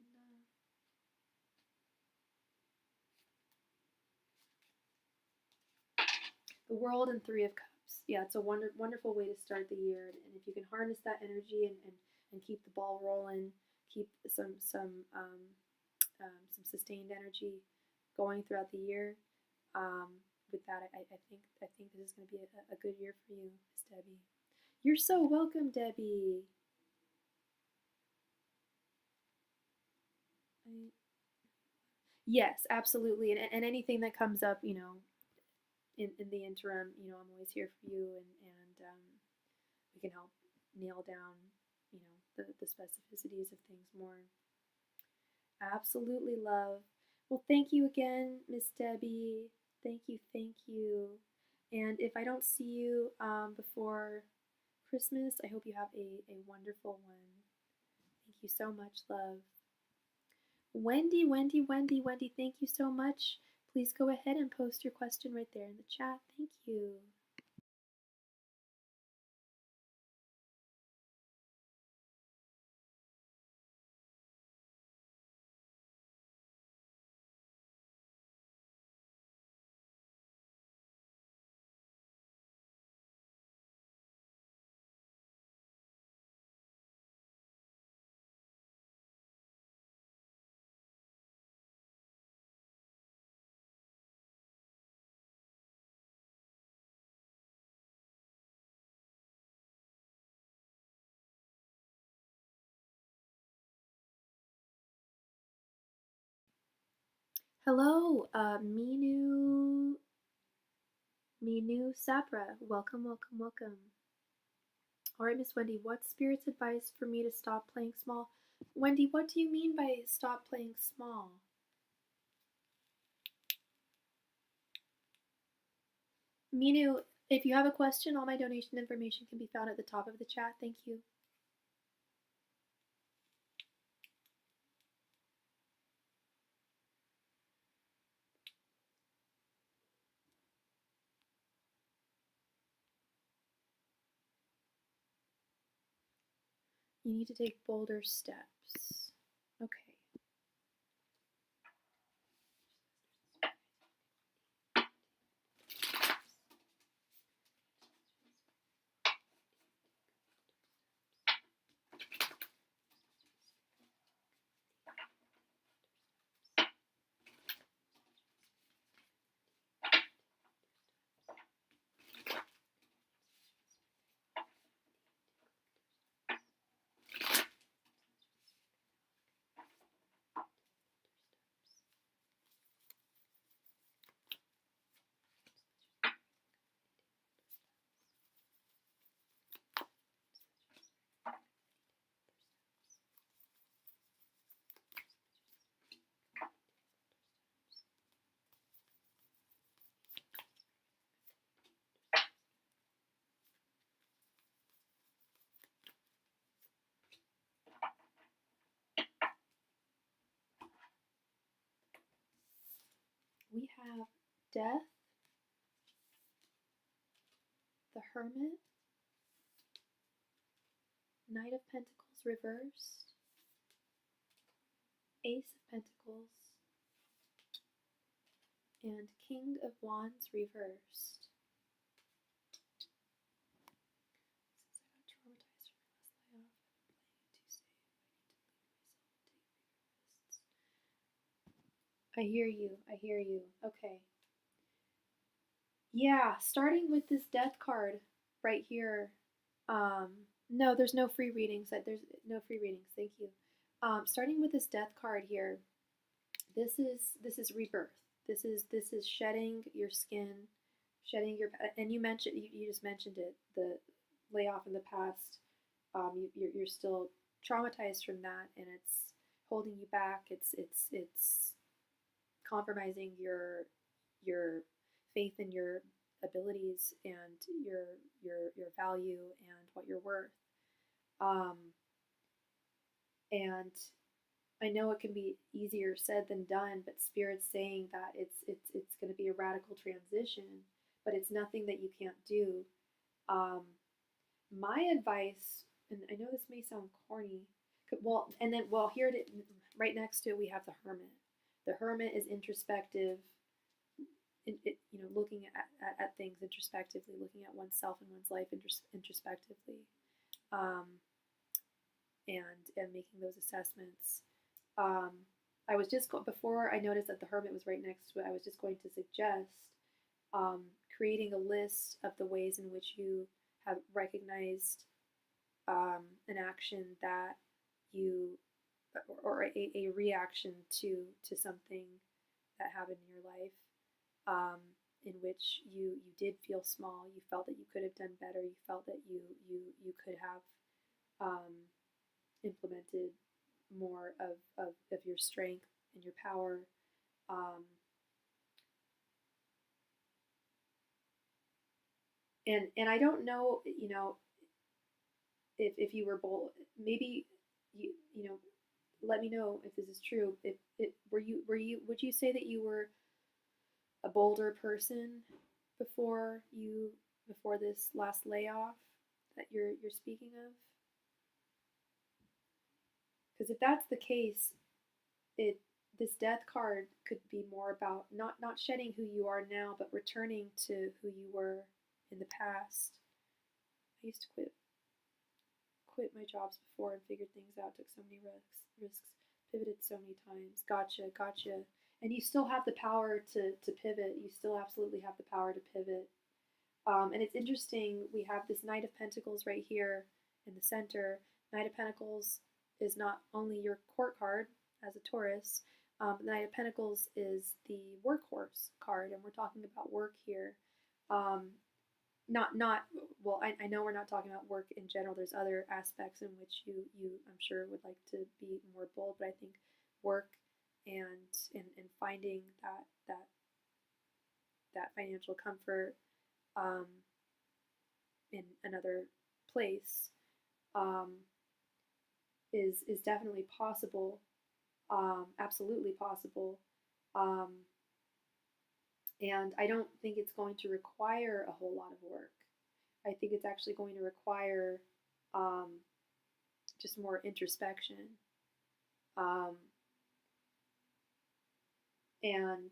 the world and Three of Cups. Yeah, it's a wonderful way to start the year, and if you can harness that energy and keep the ball rolling, keep some sustained energy going throughout the year. With that, I think this is going to be a good year for you, Miss Debbie. You're so welcome, Debbie. Yes, absolutely, and anything that comes up, in the interim, I'm always here for you, and we can help nail down, the specificities of things more. Absolutely, love. Well, thank you again, Miss Debbie. Thank you. And if I don't see you before Christmas, I hope you have a wonderful one. Thank you so much, love. Wendy, thank you so much. Please go ahead and post your question right there in the chat. Thank you. Hello, Minu Sapra. Welcome. All right, Miss Wendy, what's Spirit's advice for me to stop playing small? Wendy, what do you mean by stop playing small? Minu, if you have a question, all my donation information can be found at the top of the chat. Thank you. You need to take bolder steps. Okay. we have Death, the Hermit, Knight of Pentacles reversed, Ace of Pentacles, and King of Wands reversed. Since I got traumatized from my last layoff, I've been playing it too safe. I need to leave myself and take bigger risks. I hear you. I hear you. Okay. Yeah, starting with this death card right here. No, there's no free readings. There's no free readings. Thank you. Starting with this death card here. This is rebirth. This is shedding your skin, shedding your, and you just mentioned it, the layoff in the past. You're still traumatized from that, and it's holding you back. It's compromising your faith in your abilities and your value and what you're worth. And I know it can be easier said than done, but Spirit's saying that it's going to be a radical transition, but it's nothing that you can't do. My advice, and I know this may sound corny, here it is, right next to it we have the Hermit. The Hermit is introspective, looking at things introspectively, looking at oneself and one's life introspectively, and making those assessments. I was just before I noticed that the Hermit was right next to it. I was just going to suggest creating a list of the ways in which you have recognized an action that you, or a reaction to something that happened in your life, in which you did feel small. You felt that you could have done better. You felt that you could have implemented more of your strength and your power. And I don't know, if you were bold. Maybe let me know if this is true. Would you say that you were a bolder person before this last layoff that you're speaking of? Because if that's the case, this death card could be more about not shedding who you are now, but returning to who you were in the past. I used to quit my jobs before and figured things out, took so many risks, pivoted so many times. Gotcha. And you still have the power to pivot. You still absolutely have the power to pivot. And it's interesting, we have this Knight of Pentacles right here in the center. Knight of Pentacles is not only your court card as a Taurus, the Knight of Pentacles is the workhorse card, and we're talking about work here. I know we're not talking about work in general. There's other aspects in which you I'm sure would like to be more bold, but I think work and finding that financial comfort in another place is definitely possible, absolutely possible. And I don't think it's going to require a whole lot of work. I think it's actually going to require just more introspection. And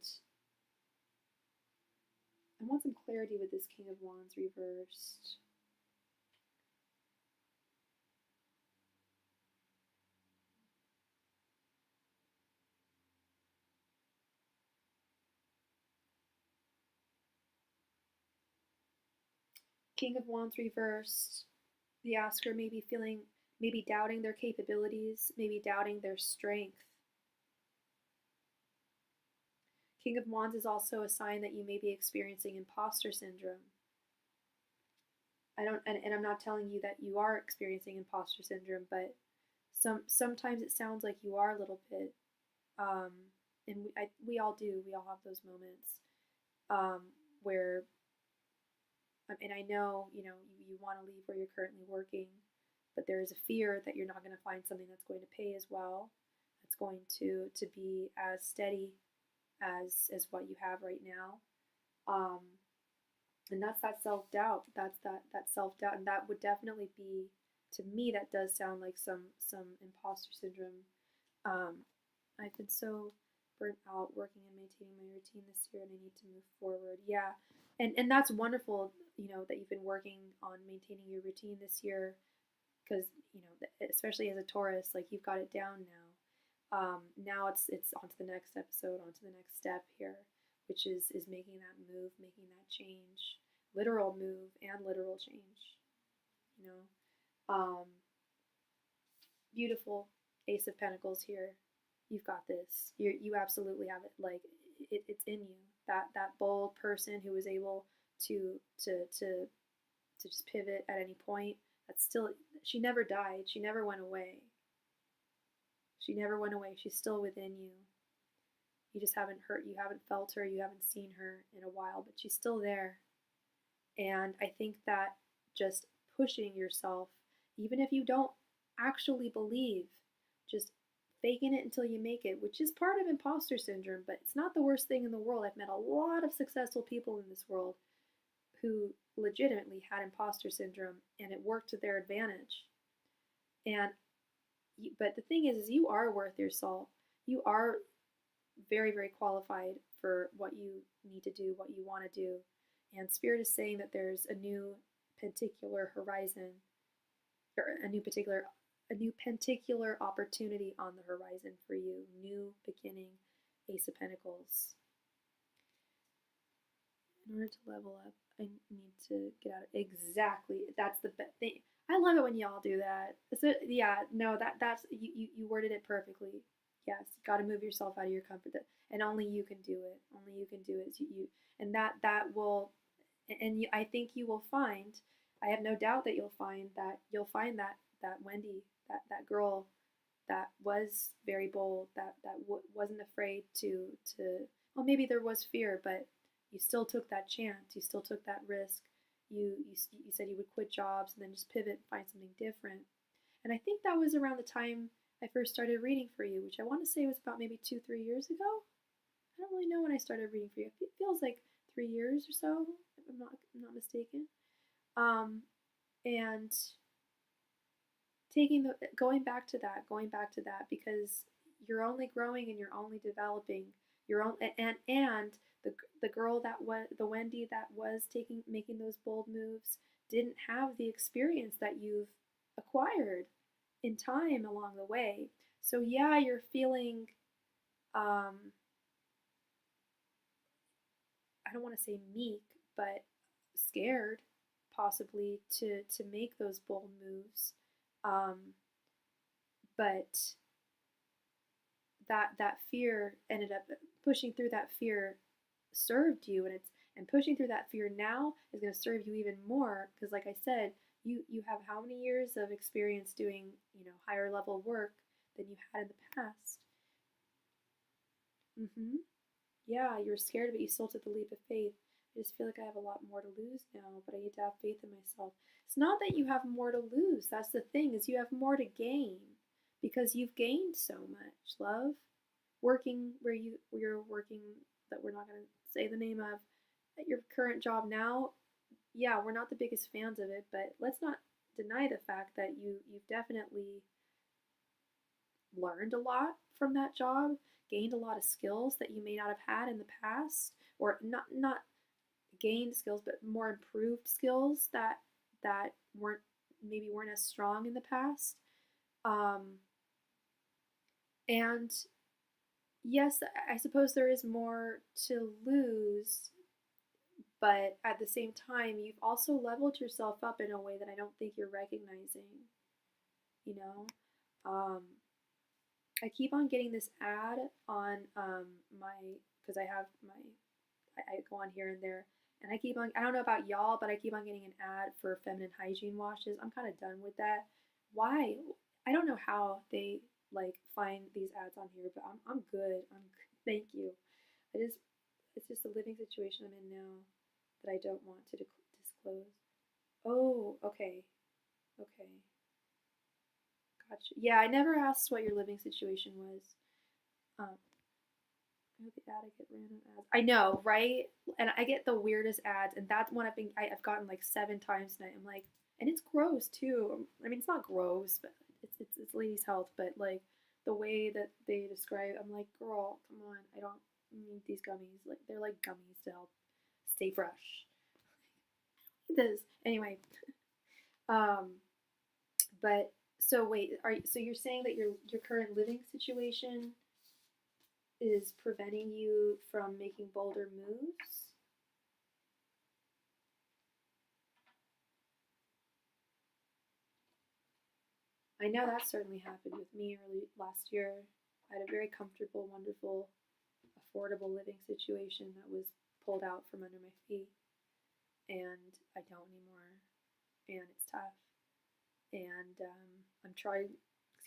I want some clarity with this King of Wands reversed. King of Wands reversed. The asker may be maybe doubting their capabilities, maybe doubting their strength. King of Wands is also a sign that you may be experiencing imposter syndrome. And I'm not telling you that you are experiencing imposter syndrome, but sometimes it sounds like you are a little bit. And we all do. We all have those moments where, and I know, you want to leave where you're currently working, but there is a fear that you're not going to find something that's going to pay as well, that's going to be as steady as what you have right now. And that's that self-doubt. That's that self-doubt, and that would definitely be, to me, that does sound like some imposter syndrome. I've been so burnt out working and maintaining my routine this year, and I need to move forward. Yeah, and that's wonderful. That you've been working on maintaining your routine this year, because especially as a Taurus, like, you've got it down now. Now it's on to the next episode, on to the next step here, which is making that move, making that change, literal move and literal change. You know, um, beautiful Ace of Pentacles here. You've got this. You absolutely have it. Like, it's in you. That bold person who was able to just pivot at any point. That's still. She never died. She never went away. She never went away. She's still within you. You just haven't you haven't felt her, you haven't seen her in a while, but she's still there. And I think that just pushing yourself, even if you don't actually believe, just faking it until you make it, which is part of imposter syndrome, but it's not the worst thing in the world. I've met a lot of successful people in this world who legitimately had imposter syndrome, and it worked to their advantage. But the thing is you are worth your salt. You are very, very qualified for what you need to do, what you want to do. And Spirit is saying that there's a new particular horizon, or a new particular opportunity on the horizon for you. New beginning, Ace of Pentacles. In order to level up, I need to get out of exactly. That's the best thing. I love it when y'all do that. So yeah, no, that's you worded it perfectly. Yes, you got to move yourself out of your comfort zone, and only you can do it. Only you can do it. And that will, and I think you will find. I have no doubt that you'll find that Wendy, that girl, that was very bold, that wasn't afraid to. Well, maybe there was fear, but you still took that chance. You still took that risk. You said you would quit jobs and then just pivot and find something different. And I think that was around the time I first started reading for you, which I want to say was about maybe 2-3 years ago. I don't really know when I started reading for you. It feels like 3 years or so, if I'm not mistaken. And going back to that, because you're only growing and you're only developing. And the girl that was the Wendy that was making those bold moves didn't have the experience that you've acquired in time along the way. So yeah, you're feeling I don't want to say meek, but scared possibly to make those bold moves. But that fear ended up pushing through. That fear served you, and pushing through that fear now is going to serve you even more, because like I said, you have how many years of experience doing higher level work than you had in the past. Yeah, you're scared, but you still took the leap of faith. I just feel like I have a lot more to lose now, but I need to have faith in myself. It's not that you have more to lose. That's the thing, is you have more to gain, because you've gained so much, love. Working where you're working, that we're not going to say the name of, at your current job now, yeah, we're not the biggest fans of it, but let's not deny the fact that you've definitely learned a lot from that job, gained a lot of skills that you may not have had in the past, or not gained skills, but more improved skills that weren't as strong in the past. And yes, I suppose there is more to lose, but at the same time, you've also leveled yourself up in a way that I don't think you're recognizing. I keep on getting this ad on because I have I go on here and there, and I don't know about y'all, but I keep on getting an ad for feminine hygiene washes. I'm kind of done with that. Why? I don't know how they find these ads on here, but I'm good. Thank you. It's just the living situation I'm in now that I don't want to disclose. Oh, okay. Gotcha. Yeah, I never asked what your living situation was. I hope the ad I get random ads. I know, right? And I get the weirdest ads, and that's one I've gotten like 7 times tonight. I'm like, and it's gross too. I mean, it's not gross, but it's ladies' health. But like the way that they describe, I'm like, girl, come on, I don't need these gummies. Like they're like gummies to help stay fresh. This anyway. Um, but so wait, so you're saying that your current living situation is preventing you from making bolder moves? I know that certainly happened with me early last year. I had a very comfortable, wonderful, affordable living situation that was pulled out from under my feet, and I don't anymore, and it's tough. And I'm trying,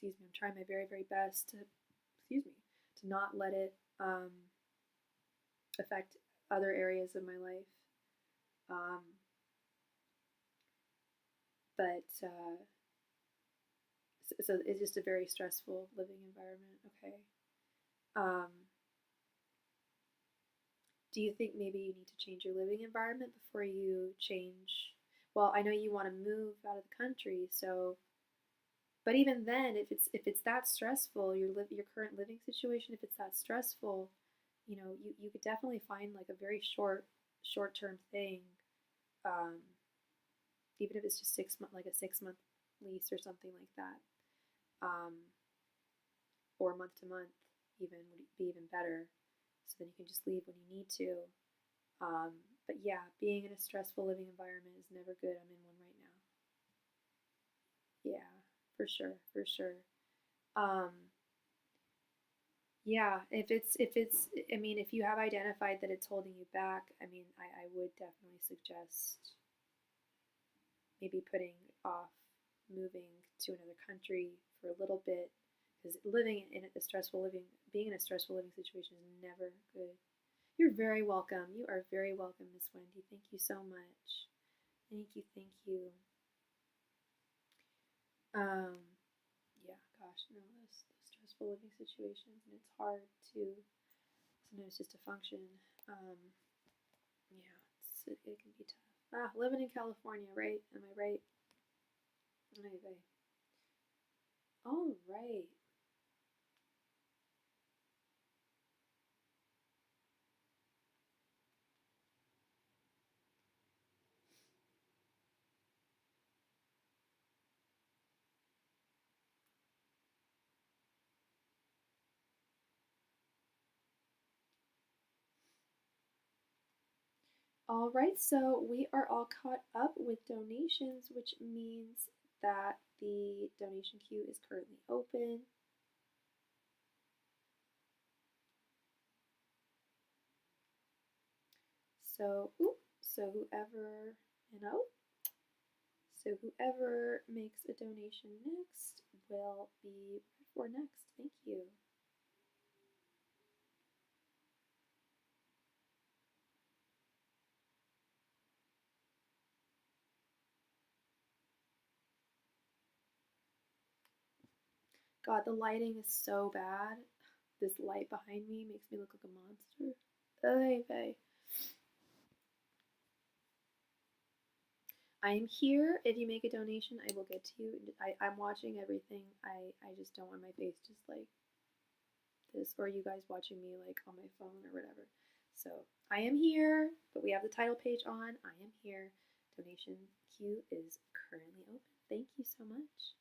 I'm trying my very, very best to, to not let it affect other areas of my life. Um, but so it's just a very stressful living environment. Okay. Um, do you think maybe you need to change your living environment before you change? Well, I know you want to move out of the country, so but even then, if it's that stressful, your current living situation, if it's that stressful, you could definitely find like a very short term thing, um, even if it's just 6 month like a 6 month lease or something like that, um, or month to month even would be even better. So then you can just leave when you need to. But yeah, being in a stressful living environment is never good. I'm in one right now. Yeah, for sure, for sure. Um, yeah, if it's I mean, if you have identified that it's holding you back, I mean, I would definitely suggest maybe putting off moving to another country for a little bit because being in a stressful living situation is never good. You're very welcome. You are very welcome, Miss Wendy. Thank you so much. Thank you, thank you. Um, yeah, gosh, no, those stressful living situations, and it's hard to sometimes just to function. Um, yeah, it can be tough. Ah, living in California, right? Am I right? Anyway, all right. All right, so we are all caught up with donations, which means that the donation queue is currently open. So, so you know, whoever makes a donation next will be read for next. Thank you. God, the lighting is so bad. This light behind me makes me look like a monster. Okay. I am here. If you make a donation, I will get to you. I'm watching everything. I just don't want my face just like this, or you guys watching me like on my phone or whatever. So I am here, but we have the title page on. I am here. Donation queue is currently open. Thank you so much.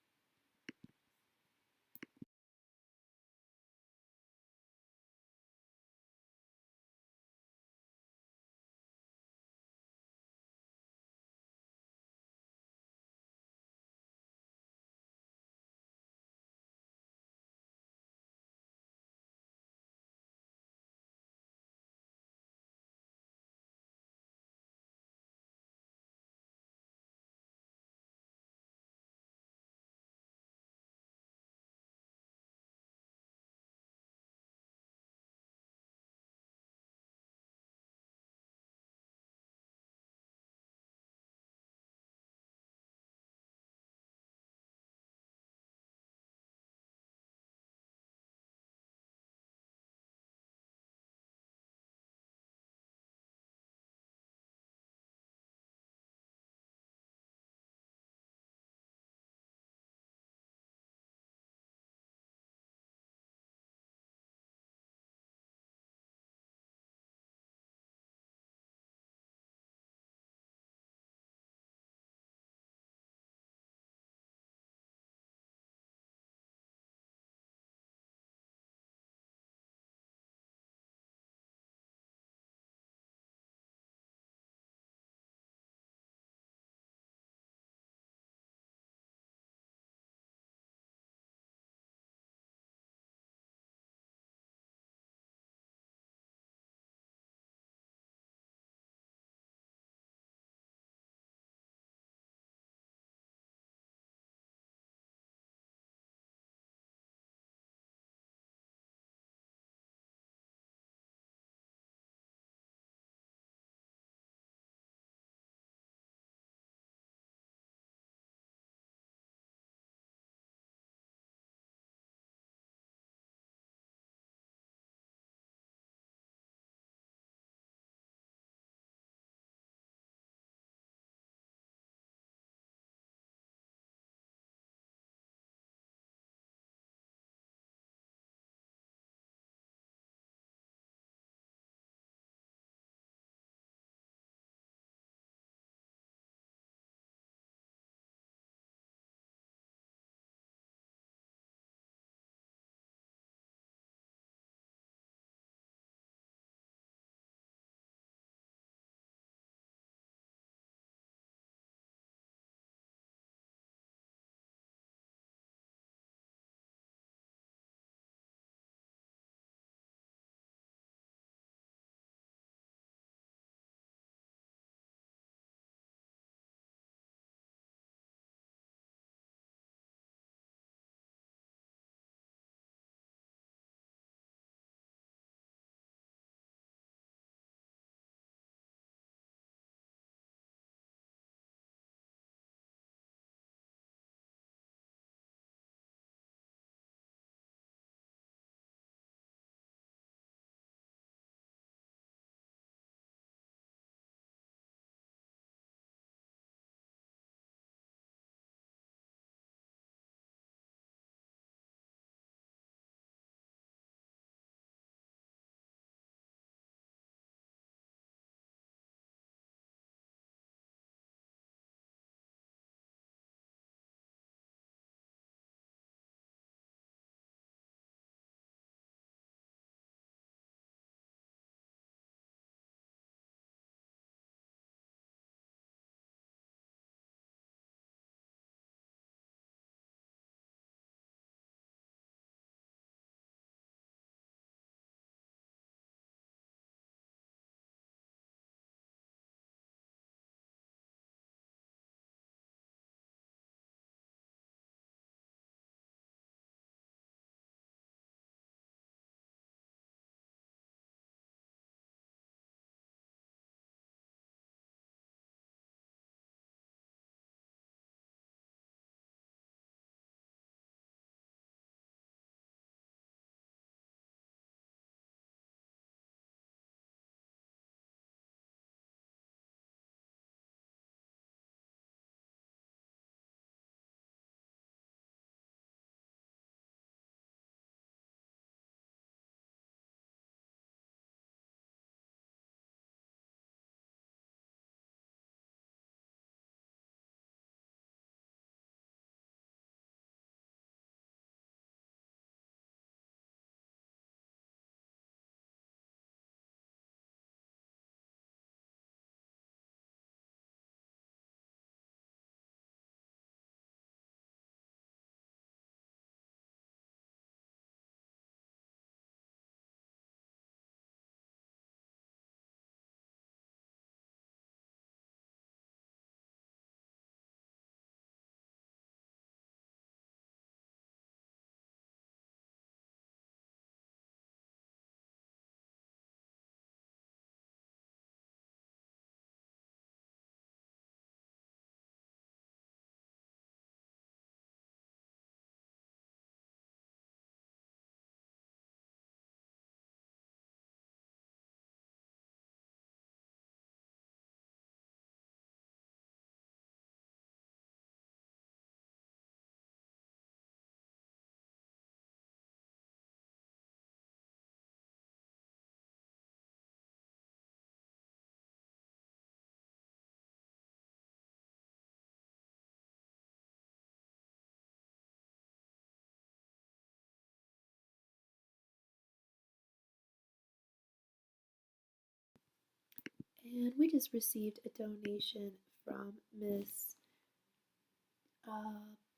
And we just received a donation from Miss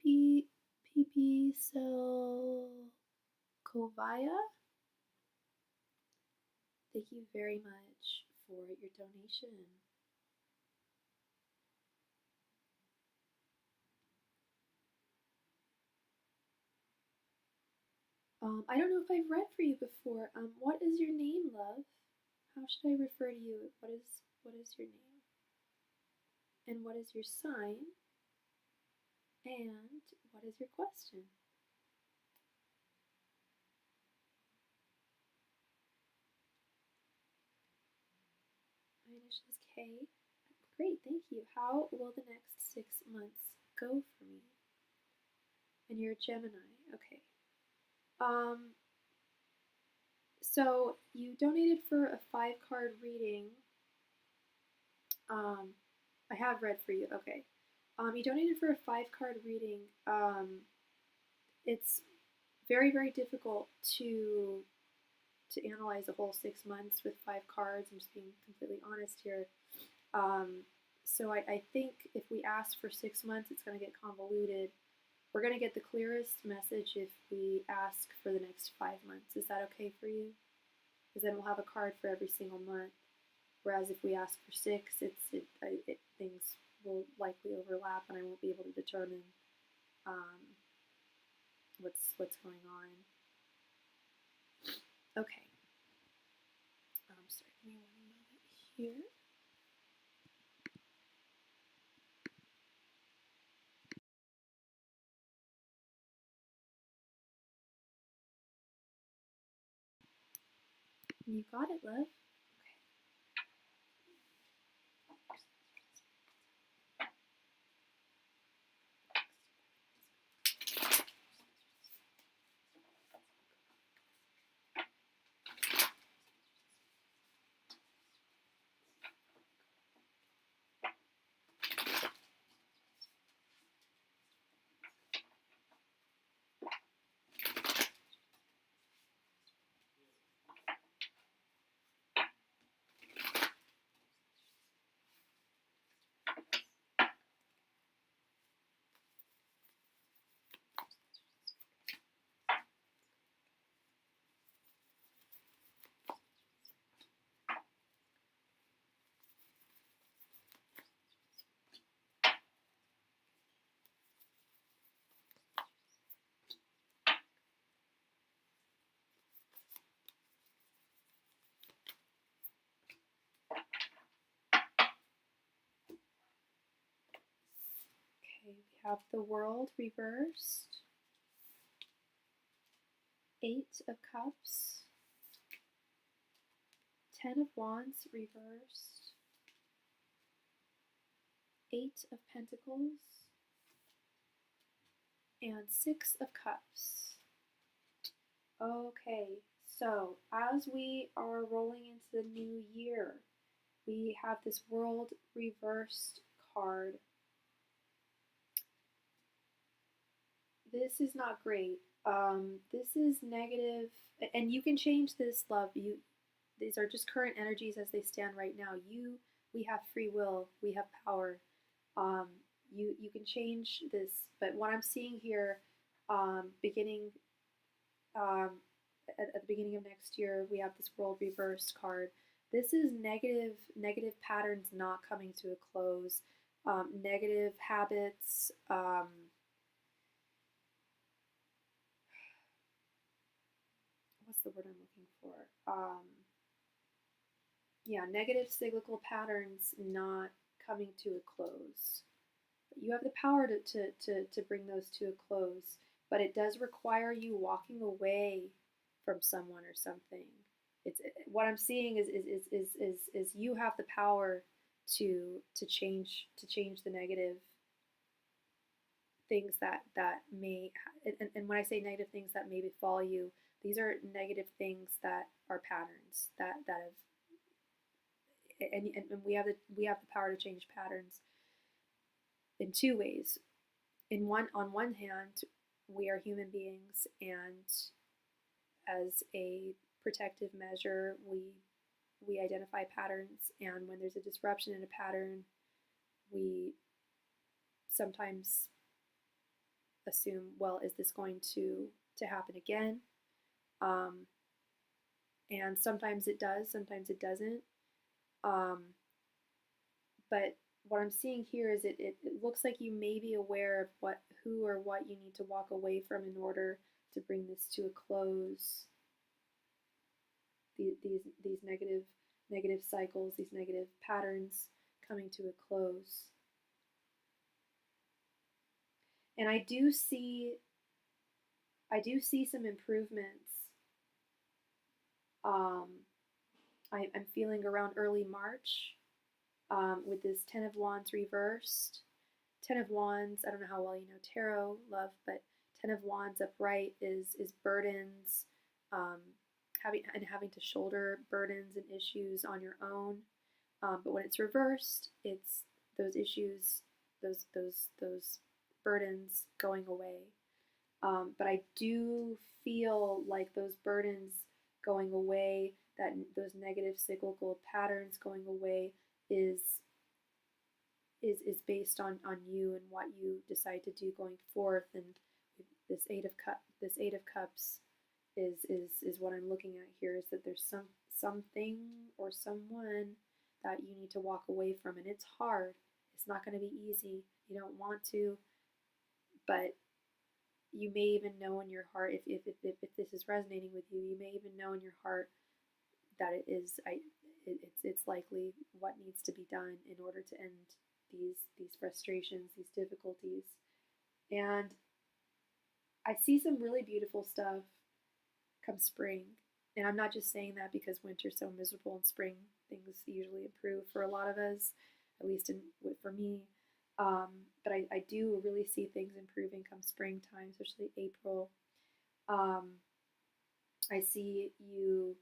P.P. Selkovaya. Thank you very much for your donation. I don't know if I've read for you before. What is your name, love? How should I refer to you? What is your name? And what is your sign? And what is your question? My initial is K. Great, thank you. How will the next 6 months go for me? And you're a Gemini. Okay. So you donated for a 5-card reading. I have read for you. Okay. You donated for a 5-card reading. It's very, very difficult to analyze a whole 6 months with 5 cards. I'm just being completely honest here. So I think if we ask for 6 months, it's going to get convoluted. We're going to get the clearest message if we ask for the next 5 months. Is that okay for you? Because then we'll have a card for every single month. Whereas if we ask for 6, things will likely overlap, and I won't be able to determine what's going on. Okay. Sorry, give me 1 moment here. You got it, love. Okay, we have the World reversed, 8 of Cups, 10 of Wands reversed, 8 of Pentacles, and 6 of Cups. Okay, so as we are rolling into the new year, we have this World reversed card. This is not great. This is negative, and you can change this, love. These are just current energies as they stand right now. We have free will. We have power. You can change this, but what I'm seeing here, beginning at the beginning of next year, we have this World reversed card. This is negative patterns not coming to a close, negative habits. What's the word I'm looking for? Yeah, negative cyclical patterns not coming to a close. You have the power to bring those to a close, but it does require you walking away from someone or something. It's what I'm seeing is you have the power to change the negative things that may, and when I say negative things that may befall you, these are negative things that are patterns that have, and we have the power to change patterns in 2 ways. On one hand, we are human beings, and as a protective measure, we we identify patterns, and when there's a disruption in a pattern, we sometimes assume, well, is this going to happen again? And sometimes it does, sometimes it doesn't. But what I'm seeing here is it looks like you may be aware of who or what you need to walk away from in order to bring this to a close. These negative cycles, these negative patterns coming to a close. And I do see some improvements. I'm feeling around early March with this Ten of Wands reversed. Ten of Wands, I don't know how well you know tarot, love, but Ten of Wands upright is burdens, having to shoulder burdens and issues on your own. But when it's reversed, it's those issues, those burdens going away. But I do feel like those burdens going away, that those negative cyclical patterns going away is based on you and what you decide to do going forth. And this Eight of Cups is what I'm looking at here, is that there's something or someone that you need to walk away from, and it's hard. It's not going to be easy. You don't want to, but you may even know in your heart, if this is resonating with you, you may even know in your heart that it's likely what needs to be done in order to end these frustrations, these difficulties. And I see some really beautiful stuff come spring. And I'm not just saying that because winter's so miserable, and spring things usually improve for a lot of us, at least for me. But I do really see things improving come springtime, especially April. I see you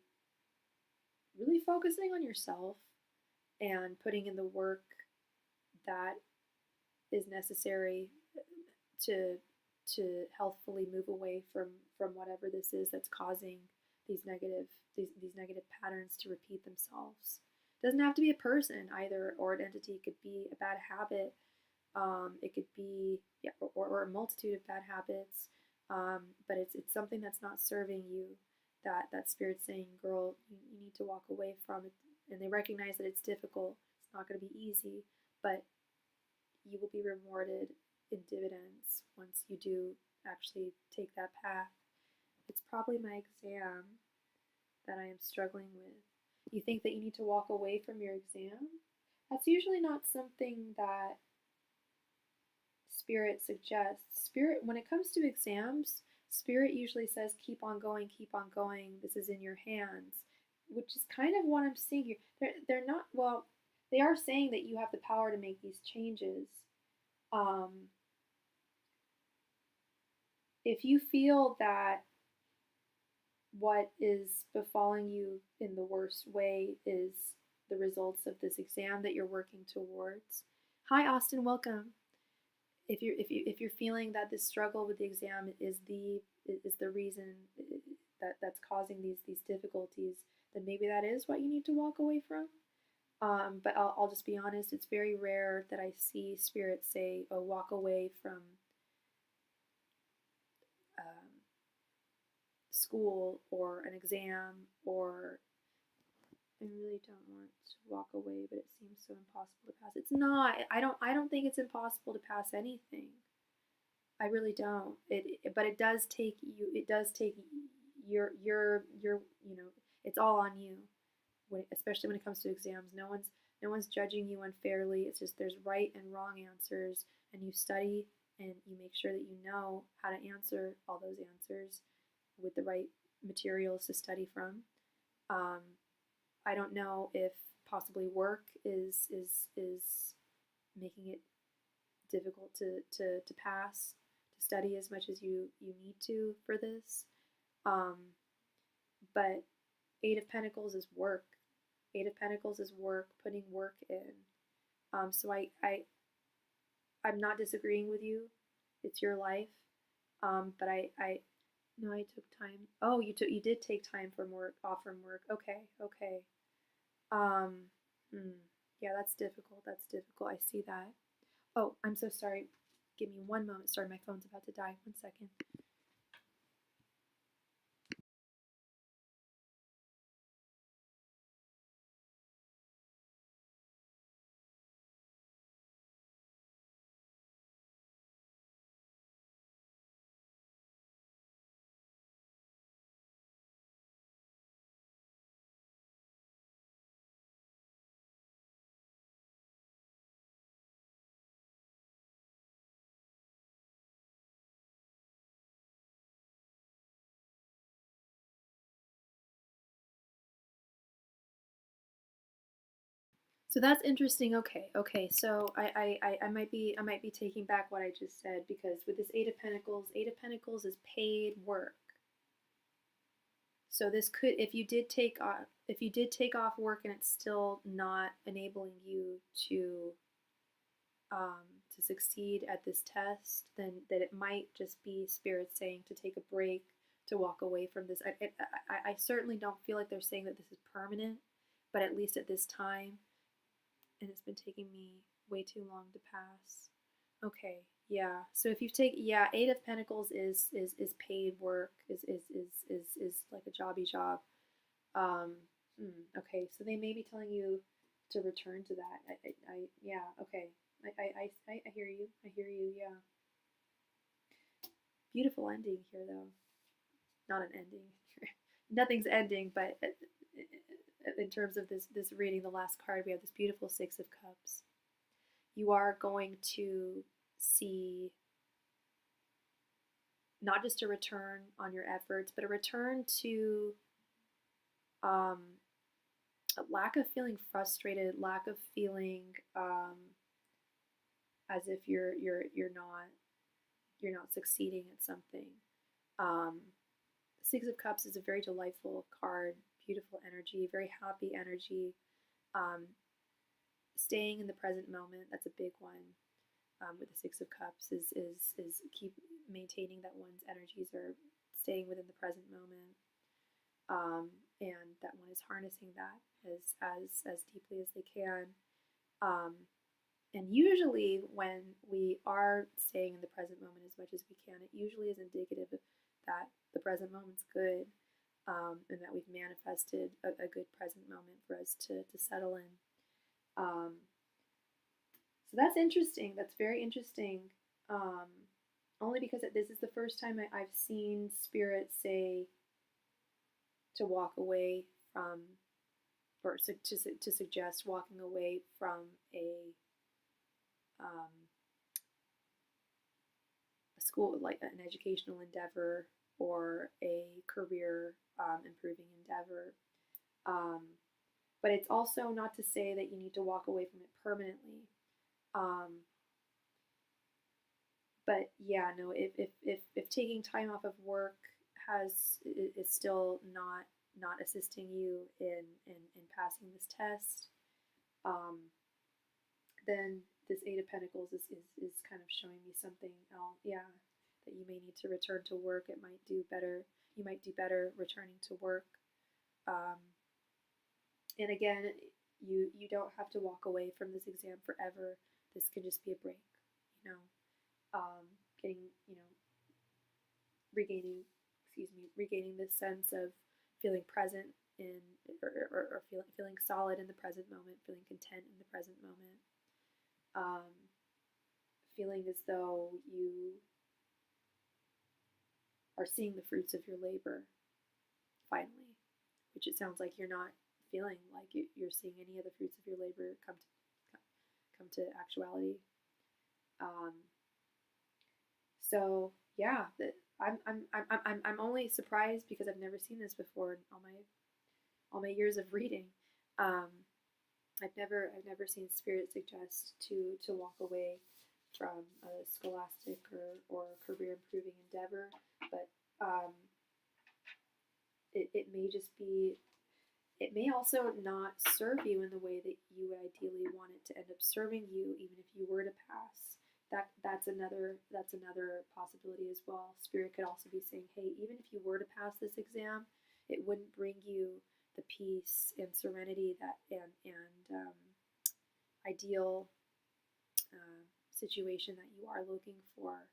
really focusing on yourself and putting in the work that is necessary to healthfully move away from whatever this is that's causing these negative patterns to repeat themselves. It doesn't have to be a person either, or an entity. It could be a bad habit. It could be or a multitude of bad habits. But it's something that's not serving you. That spirit's saying, girl, you need to walk away from it. And they recognize that it's difficult. It's not going to be easy, but you will be rewarded in dividends once you do actually take that path. It's probably my exam that I am struggling with. You think that you need to walk away from your exam? That's usually not something that Spirit suggests. Spirit, when it comes to exams, Spirit usually says, keep on going, this is in your hands, which is kind of what I'm seeing here. They're not, well, they are saying that you have the power to make these changes. If you feel that what is befalling you in the worst way is the results of this exam that you're working towards. Hi, Austin, welcome. If you're feeling that this struggle with the exam is the reason that's causing these difficulties, then maybe that is what you need to walk away from. But I'll just be honest, it's very rare that I see Spirit say, oh, walk away from school or an exam, or I really don't want to walk away, but it seems so impossible to pass. It's not. I don't think it's impossible to pass anything. I really don't. But it does take you. It does take your it's all on you. Especially when it comes to exams, no one's judging you unfairly. It's just there's right and wrong answers, and you study and you make sure that you know how to answer all those answers with the right materials to study from. I don't know if possibly work is making it difficult to pass, to study as much as you need to for this. But Eight of Pentacles is work. Eight of Pentacles is work, putting work in. So I'm not disagreeing with you. It's your life. But I took time. Oh, you did take time from work, off from work. Okay. Yeah, that's difficult. That's difficult. I see that. Oh, I'm so sorry. Give me one moment. Sorry, my phone's about to die. 1 second. So that's interesting. Okay, okay. So I might be taking back what I just said, because with this Eight of Pentacles is paid work. So this could, if you did take off work and it's still not enabling you to succeed at this test, then that it might just be Spirit saying to take a break, to walk away from this. I certainly don't feel like they're saying that this is permanent, but at least at this time, and it's been taking me way too long to pass. Okay, yeah. So if you take, yeah, Eight of Pentacles is paid work, is like a jobby job. Um, okay, so they may be telling you to return to that. Yeah, okay. I hear you. I hear you. Yeah. Beautiful ending here, though. Not an ending. Nothing's ending, but in terms of this reading, the last card, we have this beautiful Six of Cups. You are going to see not just a return on your efforts, but a return to a lack of feeling frustrated, lack of feeling as if you're not succeeding at something. Um, Six of Cups is a very delightful card, beautiful energy, very happy energy. Um, Staying in the present moment, that's a big one. With the Six of Cups is keep maintaining that one's energies are staying within the present moment, and that one is harnessing that as deeply as they can. Um, and usually, when we are staying in the present moment as much as we can, it usually is indicative that the present moment's good, and that we've manifested a good present moment for us to settle in. So that's interesting. That's very interesting. Um, Only because this is the first time I've seen Spirit say to walk away from, or to suggest walking away from um, a school, like an educational endeavor or a career improving endeavor. Um, but it's also not to say that you need to walk away from it permanently. But yeah, no, if taking time off of work is still not assisting you in passing this test, um, then this Eight of Pentacles is kind of showing me something else. Yeah, that you may need to return to work. It might do better. You might do better returning to work. Um, and again, you don't have to walk away from this exam forever. This could just be a break. You know, getting, regaining this sense of feeling present in, or feeling solid in the present moment, feeling content in the present moment, um, feeling as though you are seeing the fruits of your labor finally, which it sounds like you're not feeling like you're seeing any of the fruits of your labor come to actuality. Um, So yeah, I'm only surprised because I've never seen this before in all my years of reading. Um, I've never seen Spirit suggest to walk away from a scholastic or career improving endeavor, but it may just be, it may also not serve you in the way that you would ideally want it to end up serving you, even if you were to pass. That's another possibility as well. Spirit could also be saying, hey, even if you were to pass this exam, it wouldn't bring you the peace and serenity that and ideal situation that you are looking for.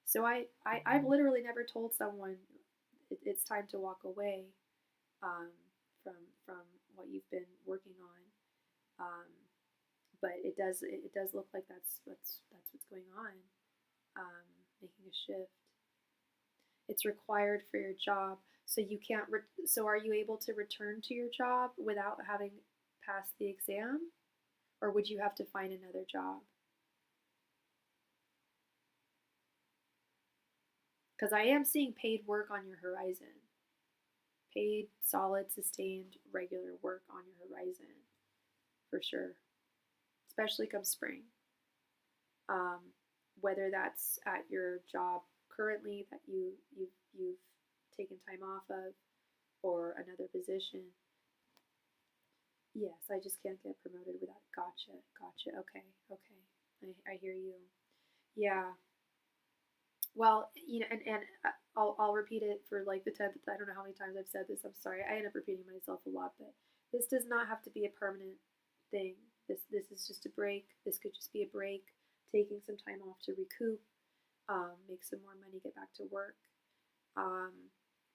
So I've literally never told someone it's time to walk away from what you've been working on. But it does look like that's what's going on. Making a shift. It's required for your job, so you can't. So are you able to return to your job without having passed the exam, or would you have to find another job? Because I am seeing paid work on your horizon. Paid, solid, sustained, regular work on your horizon, for sure. Especially come spring. Whether that's at your job currently that you've taken time off of, or another position. Yes, I just can't get promoted without. Gotcha. Okay. I hear you. Yeah. Well, and I'll repeat it for like the 10th. I don't know how many times I've said this. I'm sorry. I end up repeating myself a lot, but this does not have to be a permanent thing. This is just a break. This could just be a break, taking some time off to recoup, make some more money, get back to work,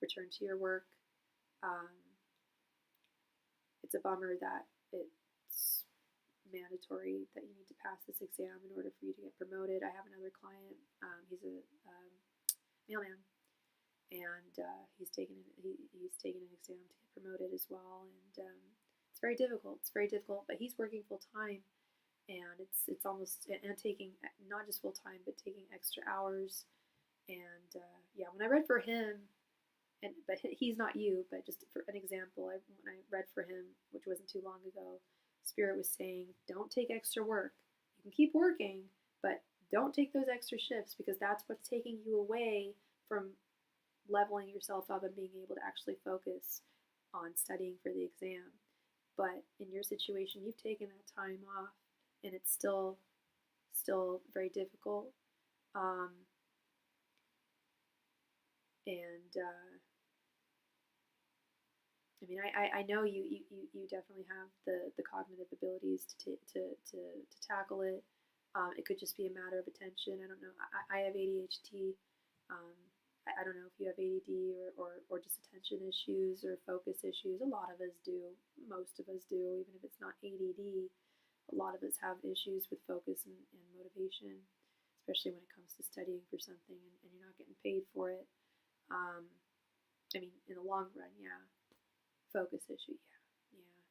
return to your work. It's a bummer that it's mandatory that you need to pass this exam in order for you to get promoted. I have another client. He's a mailman, and he's taken an exam to get promoted as well, and it's very difficult. But he's working full time, and it's almost and taking not just full time, but taking extra hours. And yeah, when I read for him, but he's not you, but just for an example, when I read for him, which wasn't too long ago, Spirit was saying, don't take extra work. You can keep working, but don't take those extra shifts, because that's what's taking you away from leveling yourself up and being able to actually focus on studying for the exam. But in your situation, you've taken that time off, and it's still very difficult. I mean, I know you definitely have the cognitive abilities to tackle it. It could just be a matter of attention. I don't know. I have ADHD. I don't know if you have ADD or just attention issues or focus issues. A lot of us do. Most of us do, even if it's not ADD. A lot of us have issues with focus and motivation, especially when it comes to studying for something and you're not getting paid for it. I mean, in the long run, yeah. Focus issue,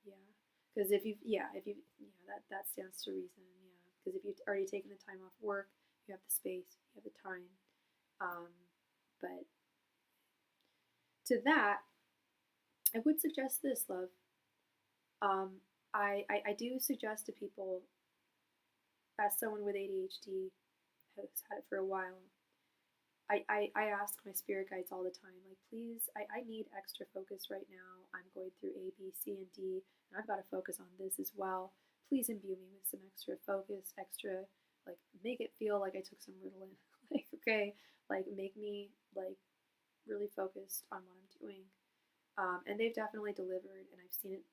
yeah. Because if you that stands to reason, yeah. Because if you've already taken the time off work, you have the space, you have the time. But to that, I would suggest this, love. I do suggest to people, as someone with ADHD who's had it for a while, I ask my spirit guides all the time, like, please, I need extra focus right now. I'm going through A, B, C, and D, and I've got to focus on this as well. Please imbue me with some extra focus, like, make it feel like I took some Ritalin. Like, okay, like, make me, like, really focused on what I'm doing. And they've definitely delivered, and I've seen it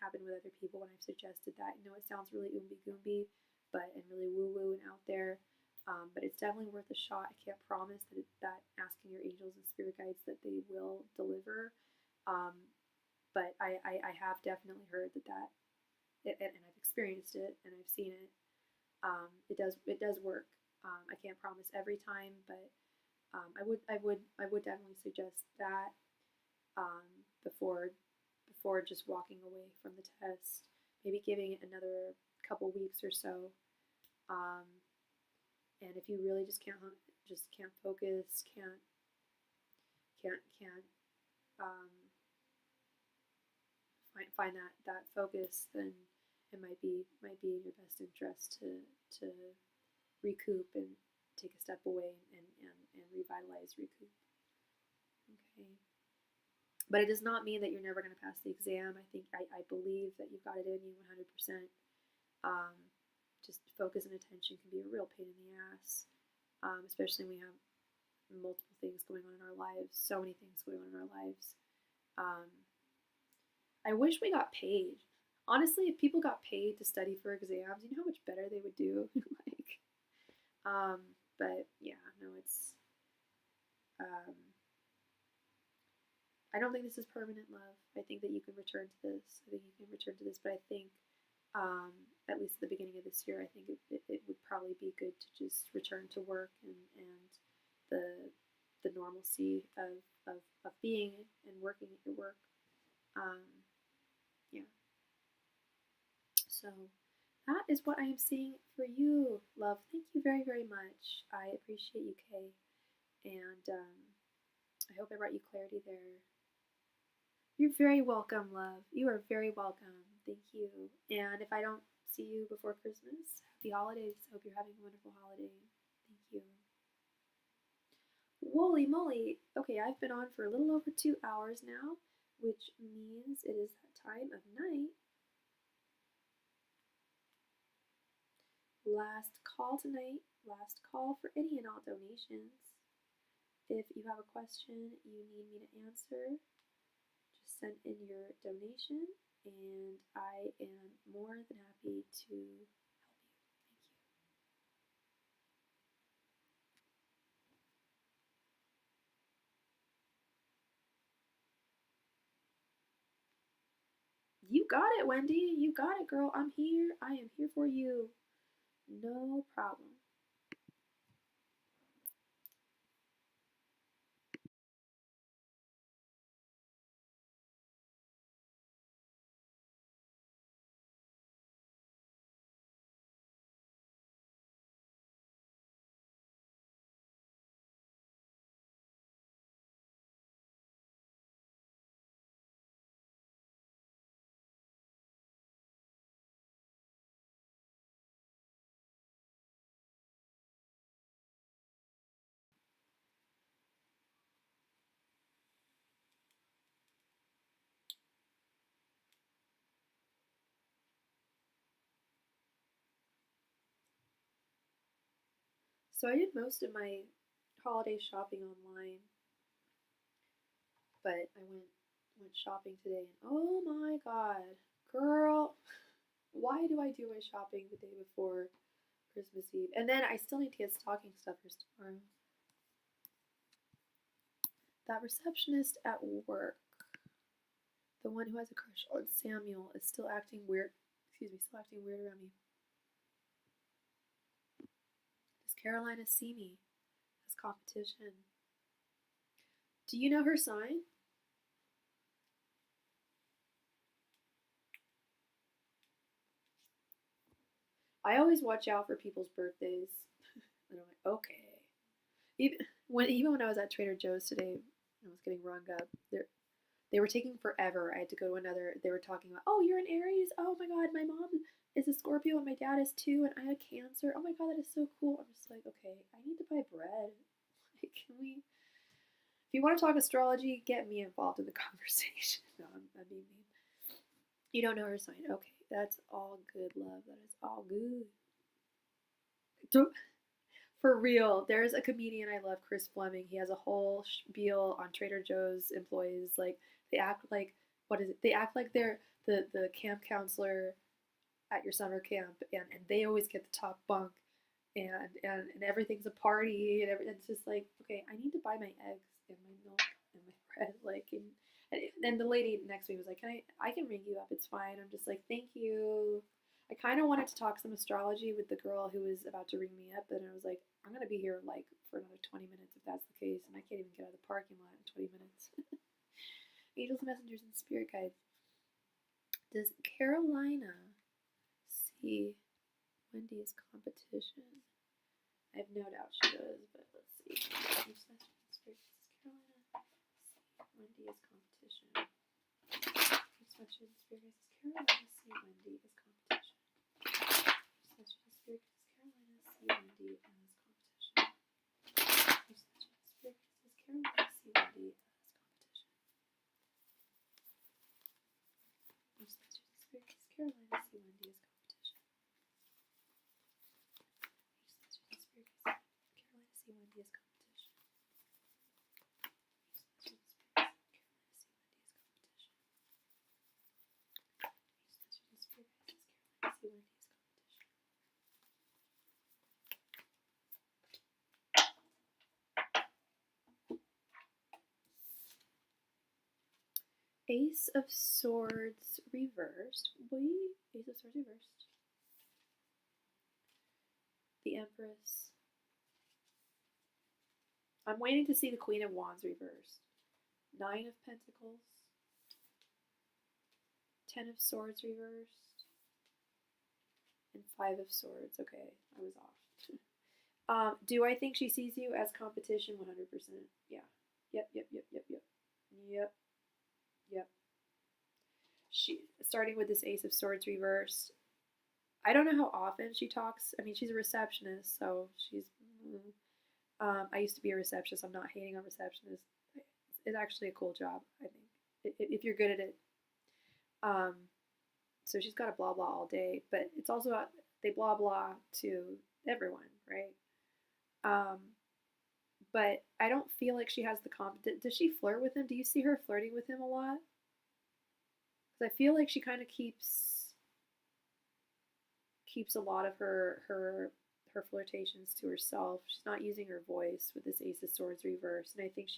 happen with other people when I've suggested that. You know, it sounds really oomby-goomby, and really woo-woo and out there. But it's definitely worth a shot. I can't promise that asking your angels and spirit guides that they will deliver. But I have definitely heard that and I've experienced it and I've seen it. It does work. I can't promise every time, but I would definitely suggest that before just walking away from the test. Maybe giving it another couple weeks or so. And if you really just can't focus, can't find that focus, then it might be in your best interest to recoup and take a step away and revitalize, recoup. Okay. But it does not mean that you're never going to pass the exam. I believe that you've got it in you 100%. Just focus and attention can be a real pain in the ass, especially when we have multiple things going on in our lives, so many things going on in our lives. I wish we got paid. Honestly, if people got paid to study for exams, you know how much better they would do. Like, but yeah, no, it's. I don't think this is permanent love. I think that you can return to this. I think you can return to this, but I think, at least at the beginning of this year, I think it would probably be good to just return to work and the normalcy of being and working at your work. Yeah. So that is what I am seeing for you, love. Thank you very, very much. I appreciate you, Kay. And I hope I brought you clarity there. You're very welcome, love. You are very welcome. Thank you. And if I don't see you before Christmas, happy holidays. Hope you're having a wonderful holiday. Thank you. Holy moly. Okay, I've been on for a little over 2 hours now, which means it is that time of night. Last call tonight. Last call for any and all donations. If you have a question you need me to answer, just send in your donation, and I am more than happy to help you. Thank you. You got it, Wendy. You got it, girl. I'm here. I am here for you. No problem. So I did most of my holiday shopping online, but I went shopping today, and oh my god, girl, why do I do my shopping the day before Christmas Eve? And then I still need to get stocking stuffers tomorrow. That receptionist at work, the one who has a crush on Samuel, is still acting weird. Excuse me, still acting weird around me. Does Carolina see me as competition? Do you know her sign? I always watch out for people's birthdays. And I'm like, okay. Even when I was at Trader Joe's today, I was getting rung up. They were taking forever. I had to go to another. They were talking about, oh, you're an Aries. Oh my god, my mom is a Scorpio and my dad is too, and I had Cancer. Oh my god, that is so cool. I'm just like, okay, I need to buy bread. Like, can we? If you want to talk astrology, get me involved in the conversation. No, I'm being mean. You don't know her sign. Okay, that's all good, love. That is all good. For real, there's a comedian I love, Chris Fleming. He has a whole spiel on Trader Joe's employees. Like, they act like, what is it? They act like they're the camp counselor at your summer camp, and they always get the top bunk, and everything's a party, and it's just like, okay, I need to buy my eggs and my milk and my bread, like, and then the lady next to me was like, I can ring you up, it's fine. I'm just like, thank you. I kind of wanted to talk some astrology with the girl who was about to ring me up, and I was like, I'm gonna be here like for another 20 minutes if that's the case, and I can't even get out of the parking lot in 20 minutes. Angels, messengers, and spirit guides. Does Carolina see Wendy's competition? I have no doubt she does, but let's see. Angels, messengers, and spirit guides. Does Carolina see Wendy's competition? Angels, messengers, and spirit guides. Does Carolina see Wendy as competition? Angels, messengers, and spirit guides. Does Carolina see Wendy as competition? Spirit does Carolina see Wendy as competition? Spirit does Carolina see Wendy as competition? Spirit does Carolina see Wendy as competition? Spirit does Carolina see Wendy as competition? Ace of Swords reversed. Ace of Swords reversed. The Empress. I'm waiting to see the Queen of Wands reversed. 9 of Pentacles. 10 of Swords reversed. And 5 of Swords. Okay, I was off. Do I think she sees you as competition? 100%. Yeah. Yep. Starting with this Ace of Swords reversed. I don't know how often she talks. I mean, she's a receptionist, so she's. I used to be a receptionist. I'm not hating on receptionists. It's actually a cool job, I think, if you're good at it. So she's got to blah blah all day, but it's also about they blah blah to everyone, right? But I don't feel like she has the confidence. Does she flirt with him? Do you see her flirting with him a lot? Because I feel like she kind of keeps a lot of her flirtations to herself. She's not using her voice with this Ace of Swords reverse, and I think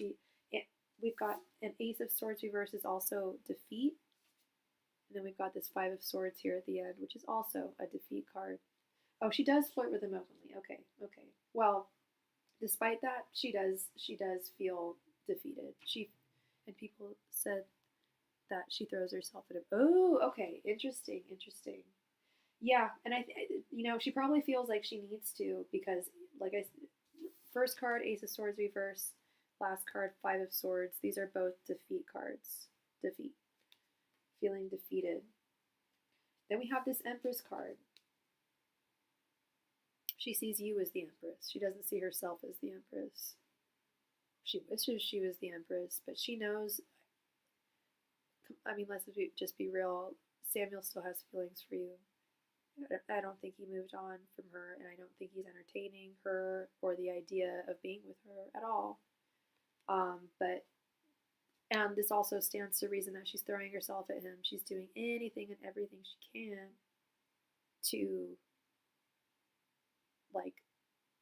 we've got an Ace of Swords reverse is also defeat, and then we've got this 5 of Swords here at the end, which is also a defeat card. Oh, she does flirt with him openly. Okay. Well, despite that, she does feel defeated. And people said that she throws herself at him. Oh, okay, interesting. Yeah, and she probably feels like she needs to because, like I said, first card Ace of Swords reverse, last card 5 of Swords. These are both defeat cards. Defeat, feeling defeated. Then we have this Empress card. She sees you as the Empress. She doesn't see herself as the Empress. She wishes she was the Empress, but she knows. I mean, let's just be real. Samuel still has feelings for you. I don't think he moved on from her, and I don't think he's entertaining her or the idea of being with her at all. And this also stands to reason that she's throwing herself at him. She's doing anything and everything she can to, like,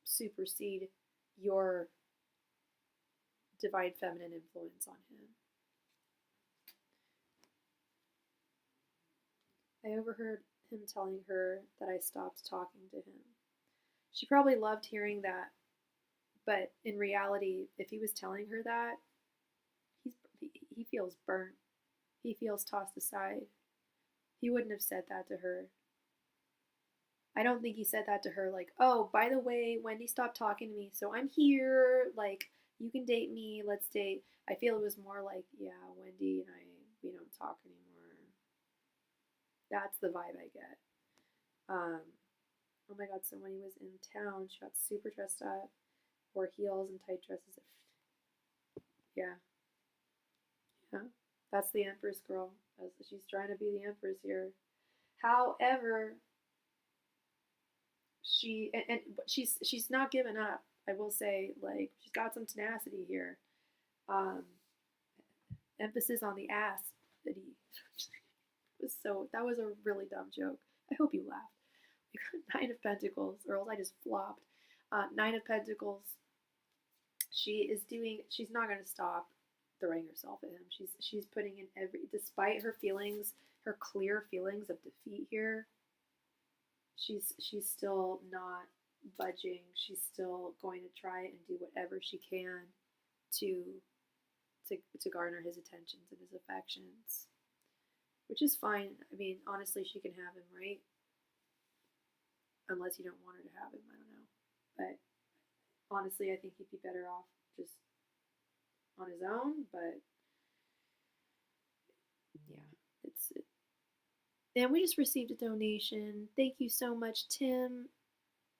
supersede your divine feminine influence on him. I overheard him telling her that I stopped talking to him. She probably loved hearing that, but in reality, if he was telling her that, he feels burnt. He feels tossed aside. He wouldn't have said that to her. I don't think he said that to her like, oh, by the way, Wendy stopped talking to me, so I'm here, like, you can date me, let's date. I feel it was more like, yeah, Wendy and we don't talk anymore. That's the vibe I get. Oh my god, so when he was in town, she got super dressed up, wore heels and tight dresses. Yeah. That's the Empress girl. She's trying to be the Empress here. However, she's not giving up. I will say, like, she's got some tenacity here. Emphasis on the ass that he that was a really dumb joke. I hope you laughed. We got 9 of Pentacles, or else I just flopped. 9 of Pentacles. She's not gonna stop throwing herself at him. She's putting in despite her feelings, her clear feelings of defeat here. She's still not budging. She's still going to try and do whatever she can to garner his attentions and his affections, which is fine. I mean, honestly, she can have him, right? Unless you don't want her to have him, I don't know. But honestly, I think he'd be better off just on his own. But yeah, it's it. And we just received a donation. Thank you so much, Tim.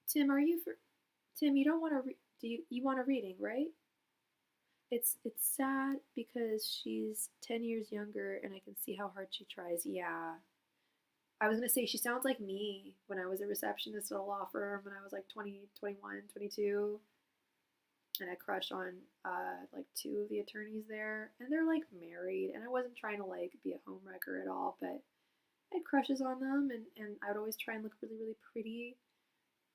Tim, Tim? You don't want to you want a reading, right? It's sad because she's 10 years younger, and I can see how hard she tries. Yeah. I was going to say, she sounds like me when I was a receptionist at a law firm when I was like 20, 21, 22. And I crushed on like 2 of the attorneys there. And they're like married. And I wasn't trying to like be a homewrecker at all. But I had crushes on them. And I would always try and look really, really pretty.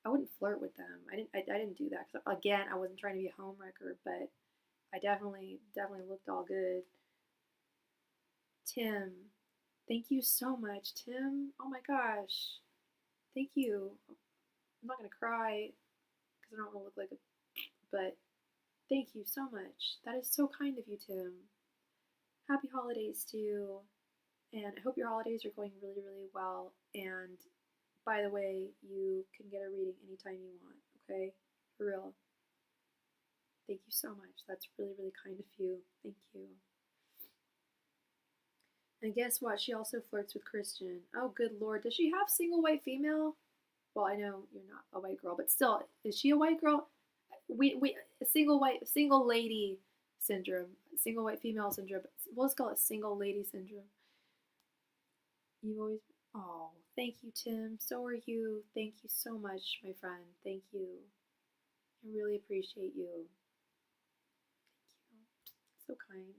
I wouldn't flirt with them. I didn't do that. Because again, I wasn't trying to be a homewrecker. But I definitely looked all good. Tim. Thank you so much, Tim. Oh my gosh. Thank you. I'm not gonna cry because I don't want to look like a, but thank you so much. That is so kind of you, Tim. Happy holidays to you, and I hope your holidays are going really, really well. And by the way, you can get a reading anytime you want, okay? For real. Thank you so much. That's really, really kind of you. Thank you. And guess what? She also flirts with Christian. Oh, good lord. Does she have single white female? Well, I know you're not a white girl, but still, is she a white girl? We single lady syndrome, single white female syndrome. We'll just call it single lady syndrome. You've always, oh, thank you, Tim. So are you. Thank you so much, my friend. Thank you. I really appreciate you. Thank you. So kind.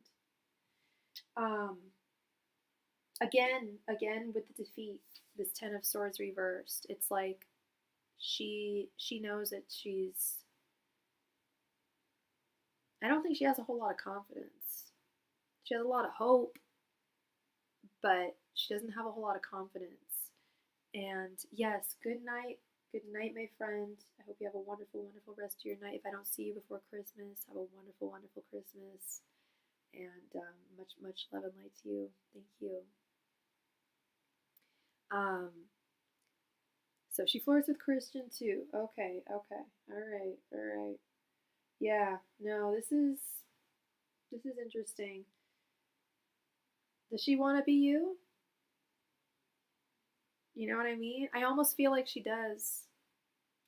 Again with the defeat, this Ten of Swords reversed. It's like she knows that she's, I don't think she has a whole lot of confidence. She has a lot of hope, but she doesn't have a whole lot of confidence. And yes, good night, my friend. I hope you have a wonderful, wonderful rest of your night. If I don't see you before Christmas, have a wonderful, wonderful Christmas. And much, much love and light to you. Thank you. So she flirts with Christian too. Okay. All right. Yeah, no, this is interesting. Does she want to be you? You know what I mean? I almost feel like she does.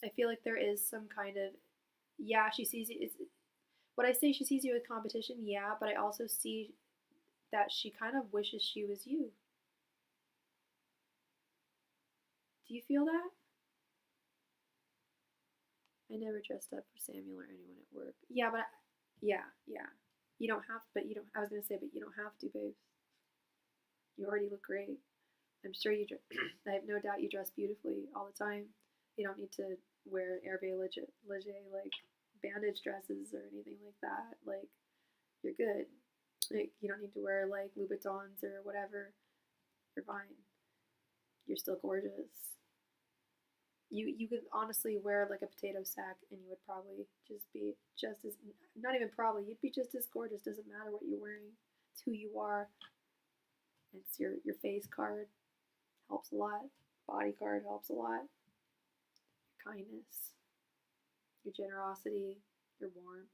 I feel like there is some kind of, yeah, she sees you. What I say, she sees you with competition, yeah, but I also see that she kind of wishes she was you. Do you feel that? I never dressed up for Samuel or anyone at work. Yeah, but yeah. You don't have, but you don't. I was gonna say, but you don't have to, babes. You already look great. I'm sure you. I have no doubt you dress beautifully all the time. You don't need to wear hervé leger like bandage dresses or anything like that. Like, you're good. Like, you don't need to wear like Louboutins or whatever. You're fine. You're still gorgeous. You could honestly wear like a potato sack and you would probably just be just as, not even probably, you'd be just as gorgeous. Doesn't matter what you're wearing. It's who you are. It's your face card. Helps a lot. Body card helps a lot. Your kindness, your generosity, your warmth.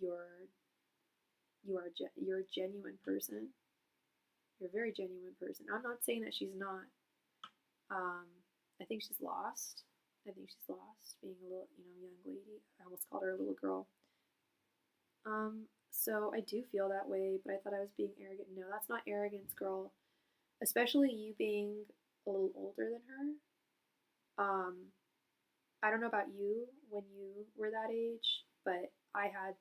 You're a genuine person. You're a very genuine person. I'm not saying that she's not. I think she's lost. I think she's lost being a little, young lady. I almost called her a little girl. So I do feel that way, but I thought I was being arrogant. No, that's not arrogance, girl. Especially you being a little older than her. I don't know about you when you were that age, but I had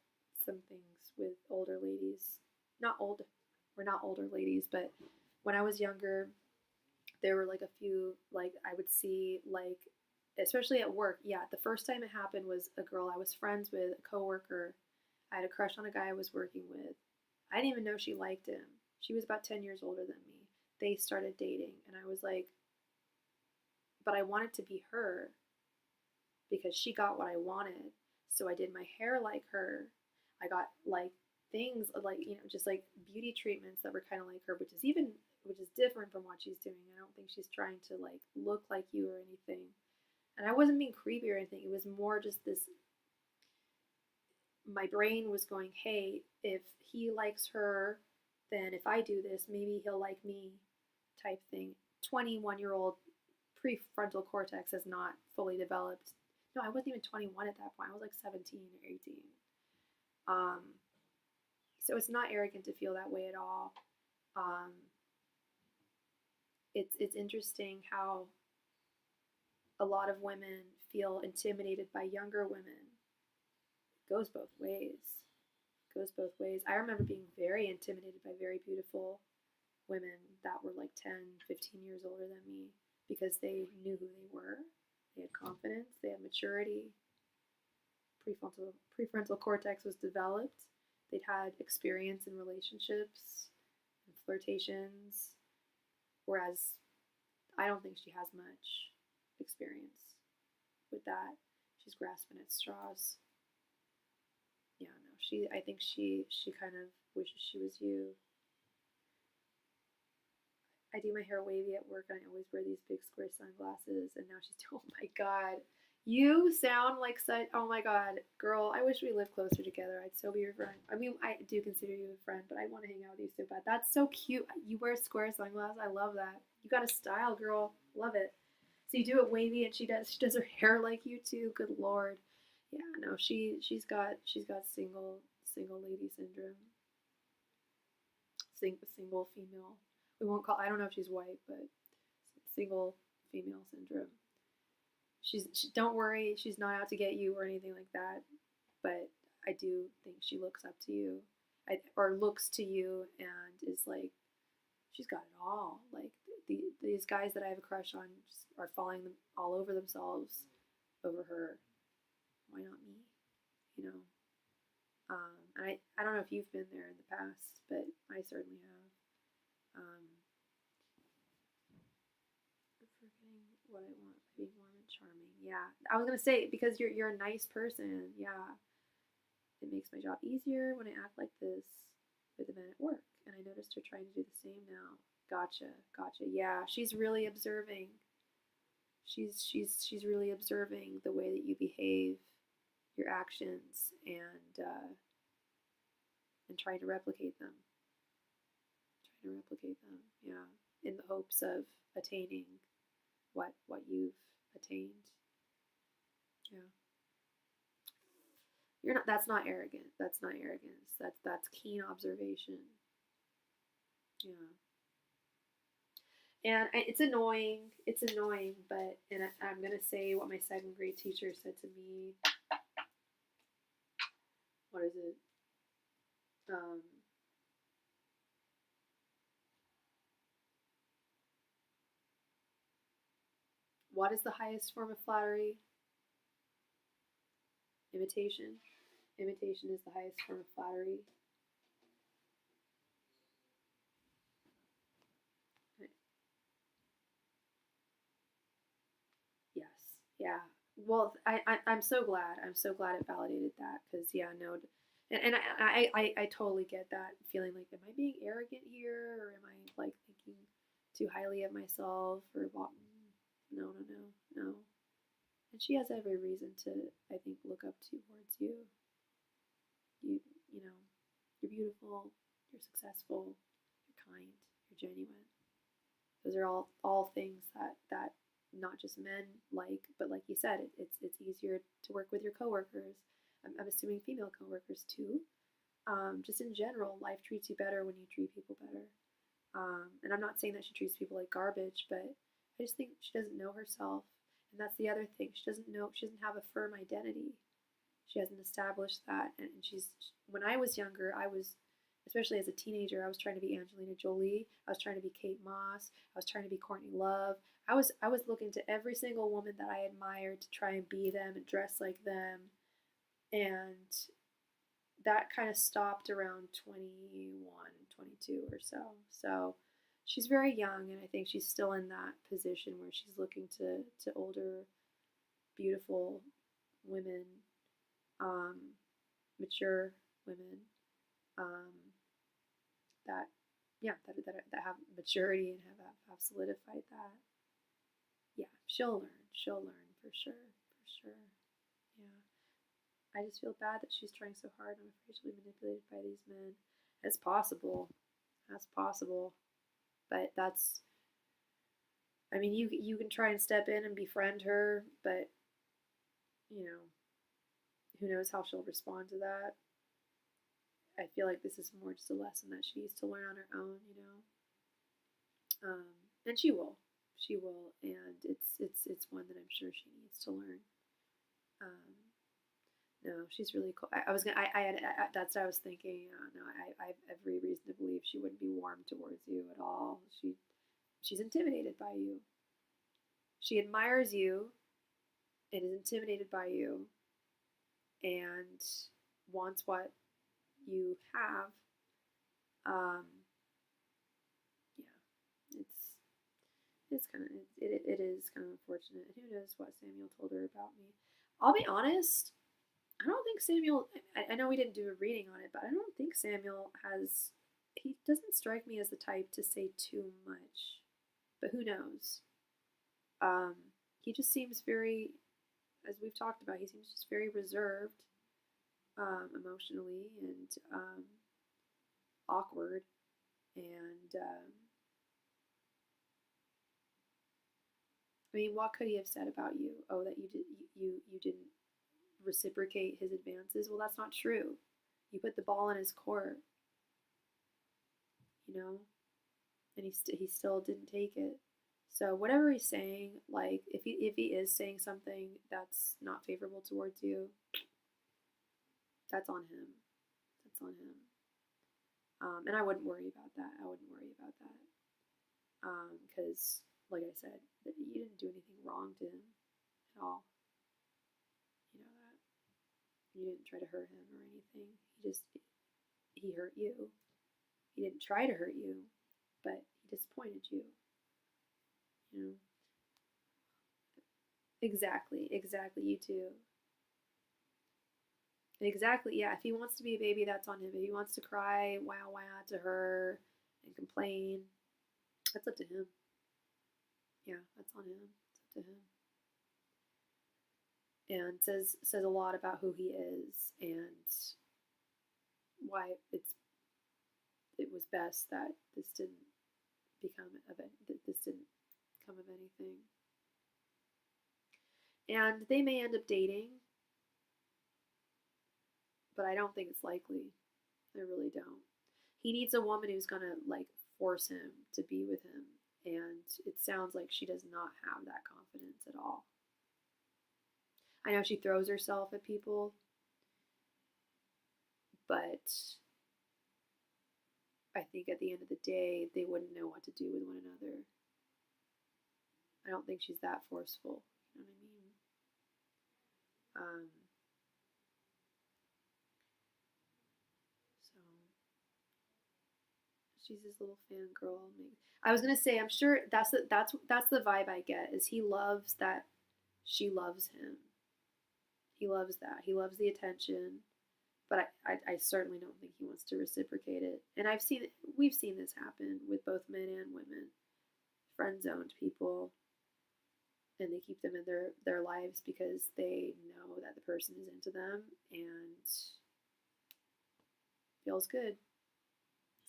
some things with older ladies. Not old, we're not older ladies, but when I was younger, there were like a few, like I would see, like, especially at work. Yeah, the first time it happened was a girl I was friends with, a coworker. I had a crush on a guy I was working with. I didn't even know she liked him. She was about 10 years older than me. They started dating, and I was like, but I wanted to be her because she got what I wanted. So I did my hair like her. I got like things like, just like beauty treatments that were kind of like her, which is different from what she's doing. I don't think she's trying to like look like you or anything. And I wasn't being creepy or anything. It was more just this, my brain was going, hey, if he likes her, then if I do this, maybe he'll like me type thing. 21-year-old prefrontal cortex has not fully developed. No, I wasn't even 21 at that point. I was like 17 or 18. So it's not arrogant to feel that way at all. It's interesting how a lot of women feel intimidated by younger women. It goes both ways. I remember being very intimidated by very beautiful women that were like 10, 15 years older than me because they knew who they were. They had confidence, they had maturity. Prefrontal cortex was developed. They'd had experience in relationships, flirtations, whereas I don't think she has much experience with that. She's grasping at straws. Yeah, no, I think she kind of wishes she was you. I do my hair wavy at work and I always wear these big square sunglasses, and now she's, oh my God. You sound like such, oh my God, girl, I wish we lived closer together. I'd so be your friend. I mean, I do consider you a friend, but I want to hang out with you so bad. That's so cute. You wear square sunglasses. I love that. You got a style, girl. Love it. So you do it wavy, and she does her hair like you too. Good Lord. Yeah, no, she's got single lady syndrome. Single female. We won't call, I don't know if she's white, but single female syndrome. Don't worry, she's not out to get you or anything like that, but I do think she looks up to you, or looks to you, and is like, she's got it all. Like these guys that I have a crush on just are falling all over themselves over her. Why not me? You know. And I don't know if you've been there in the past, but I certainly have. I'm forgetting what I want. Being warm and charming. Yeah, I was gonna say, because you're a nice person. Yeah, it makes my job easier when I act like this with the men at work, and I noticed her trying to do the same now. Gotcha. Yeah, she's really observing. She's really observing the way that you behave, your actions, and trying to replicate them. Yeah, in the hopes of attaining what you've attained. Yeah. You're not. That's not arrogant. That's not arrogance. That's keen observation. Yeah. And it's annoying. It's annoying, but I'm gonna say what my second grade teacher said to me. What is it? What is the highest form of flattery? Imitation. Imitation is the highest form of flattery. Yes. Yeah. Well, I'm so glad. I'm so glad it validated that, because yeah, no, and I totally get that feeling like, am I being arrogant here, or am I like thinking too highly of myself, or what? No. And she has every reason to, I think, look up towards you. You know, you're beautiful, you're successful, you're kind, you're genuine. Those are all things that not just men like, but like you said, it's easier to work with your coworkers. I'm assuming female coworkers too. Just in general, life treats you better when you treat people better. And I'm not saying that she treats people like garbage, but I just think she doesn't know herself. And that's the other thing. She doesn't have a firm identity. She hasn't established that. And when I was younger, especially as a teenager, I was trying to be Angelina Jolie. I was trying to be Kate Moss. I was trying to be Courtney Love. I was looking to every single woman that I admired to try and be them and dress like them. And that kind of stopped around 21, 22 or so. So she's very young, and I think she's still in that position where she's looking to older, beautiful women, mature women, that have maturity and have solidified that. Yeah, she'll learn for sure. Yeah. I just feel bad that she's trying so hard. I'm afraid she'll be manipulated by these men. It's possible. That's possible. But I mean, you can try and step in and befriend her, but who knows how she'll respond to that. I feel like this is more just a lesson that she needs to learn on her own, and she will, and it's one that I'm sure she needs to learn. No, she's really cool. That's what I was thinking. No, I have every reason to believe she wouldn't be warm towards you at all. She's intimidated by you. She admires you and is intimidated by you and wants what you have. It's kind of it is kind of unfortunate. Who knows what Samuel told her about me? I'll be honest. I don't think Samuel. I know we didn't do a reading on it, but I don't think Samuel has. He doesn't strike me as the type to say too much. But who knows? Um, he just seems very, as we've talked about, he seems just very reserved, emotionally, and awkward, and I mean, what could he have said about you? Oh, that you didn't reciprocate his advances. Well, that's not true. You put the ball in his court, you know, and he still didn't take it. So whatever he's saying, like if he is saying something that's not favorable towards you, that's on him. That's on him. And I wouldn't worry about that. I wouldn't worry about that. Because, like I said, you didn't do anything wrong to him at all. You know that. You didn't try to hurt him or anything. He hurt you. He didn't try to hurt you, but he disappointed you. You know. Exactly. You too. Exactly, yeah. If he wants to be a baby, that's on him. If he wants to cry, wow, wow to her and complain, that's up to him. Yeah, that's on him. It's up to him. And says a lot about who he is and why it was best that this didn't come of anything. And they may end up dating, but I don't think it's likely. I really don't. He needs a woman who's gonna like force him to be with him, and it sounds like she does not have that confidence at all. I know she throws herself at people, but I think at the end of the day, they wouldn't know what to do with one another. I don't think she's that forceful. You know what I mean? So she's his little fangirl. I was gonna say, I'm sure that's the vibe I get. Is he loves that she loves him. He loves that. He loves the attention, but I certainly don't think he wants to reciprocate it. And we've seen this happen with both men and women, friend zoned people, and they keep them in their lives because they know that the person is into them and feels good.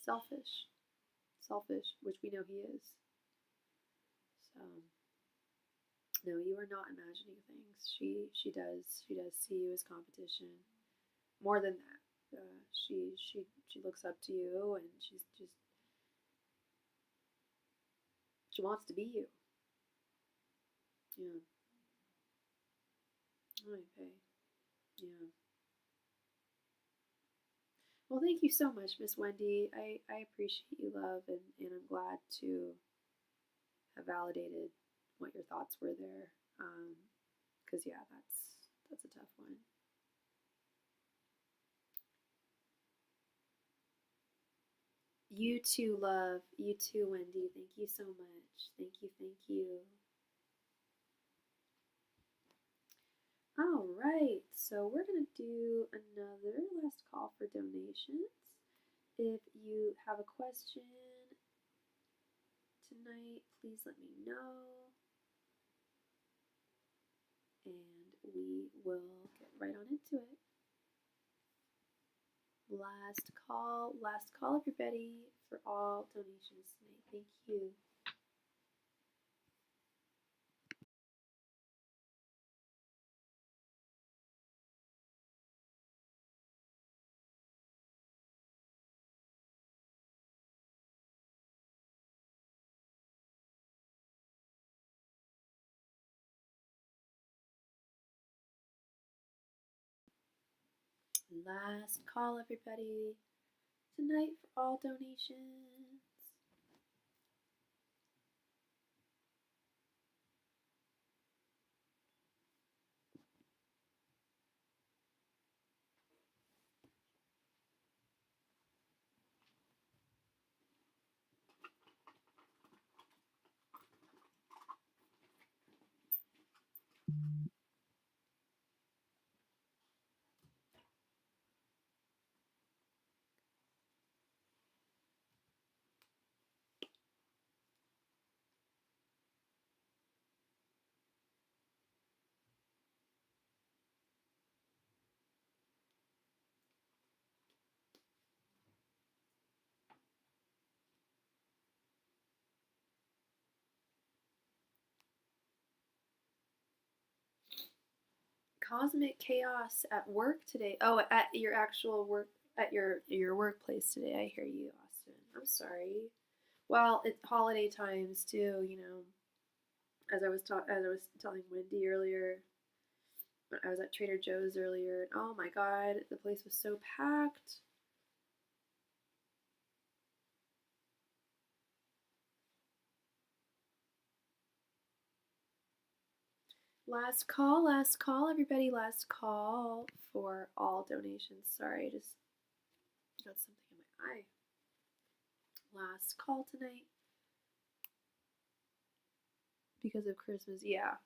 Selfish, which we know he is. So no, you are not imagining things. She does see you as competition. More than that, she looks up to you, and she wants to be you. Yeah. Okay. Yeah. Well, thank you so much, Miss Wendy. I appreciate you, love, and I'm glad to have validated what your thoughts were there. Because yeah, that's a tough one. You too, love. You too, Wendy. Thank you so much. Thank you. All right, so we're going to do another last call for donations. If you have a question tonight, please let me know. And we will get right on into it. Last call, everybody, for all donations tonight. Thank you. Last call, everybody, tonight for all donations. cosmic chaos at work today. Oh, at your actual work, at your workplace today. I hear you, Austin. I'm sorry. Well, it's holiday times too, you know. As I was telling Wendy earlier, I was at Trader Joe's earlier, and oh my god, the place was so packed. Last call, everybody. Last call for all donations. Sorry, I just got something in my eye. Last call tonight. Because of Christmas, yeah.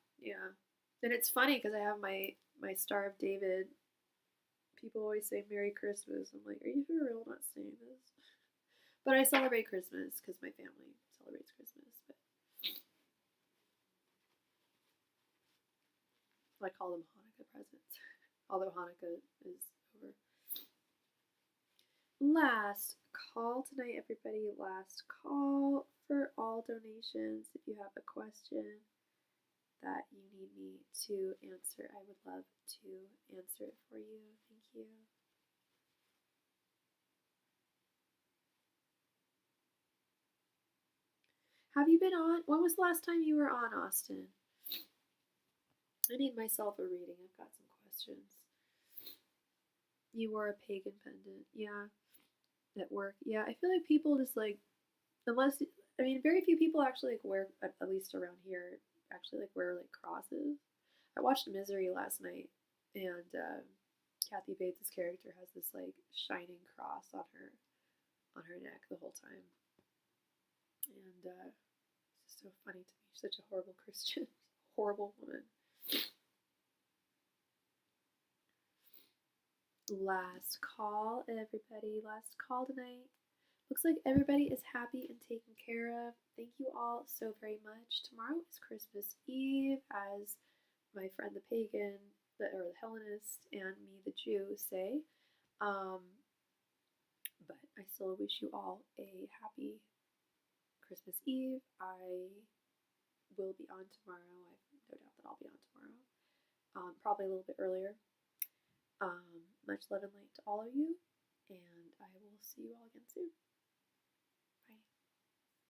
And it's funny because I have my Star of David. People always say Merry Christmas. I'm like, are you for real not saying this? But I celebrate Christmas because my family celebrates Christmas. But I call them Hanukkah presents, although Hanukkah is over. Last call tonight, everybody. Last call for all donations. If you have a question that you need me to answer, I would love to answer it for you. Thank you. Have you been on? When was the last time you were on, Austin? I need myself a reading. I've got some questions. You wore a pagan pendant. Yeah. At work. Yeah, I feel like people just like, unless, I mean, very few people actually like wear, at least around here, actually like wear like crosses. I watched Misery last night, and Kathy Bates' character has this like shining cross on her neck the whole time, and it's just so funny to me. She's such a horrible Christian, horrible woman. Last call, everybody. Last call tonight. Looks like everybody is happy and taken care of. Thank you all so very much. Tomorrow is Christmas Eve, as my friend the pagan, or the Hellenist, and me the Jew say. But I still wish you all a happy Christmas Eve. I will be on tomorrow. I have no doubt that I'll be on tomorrow. Probably a little bit earlier. Much love and light to all of you, and I will see you all again soon.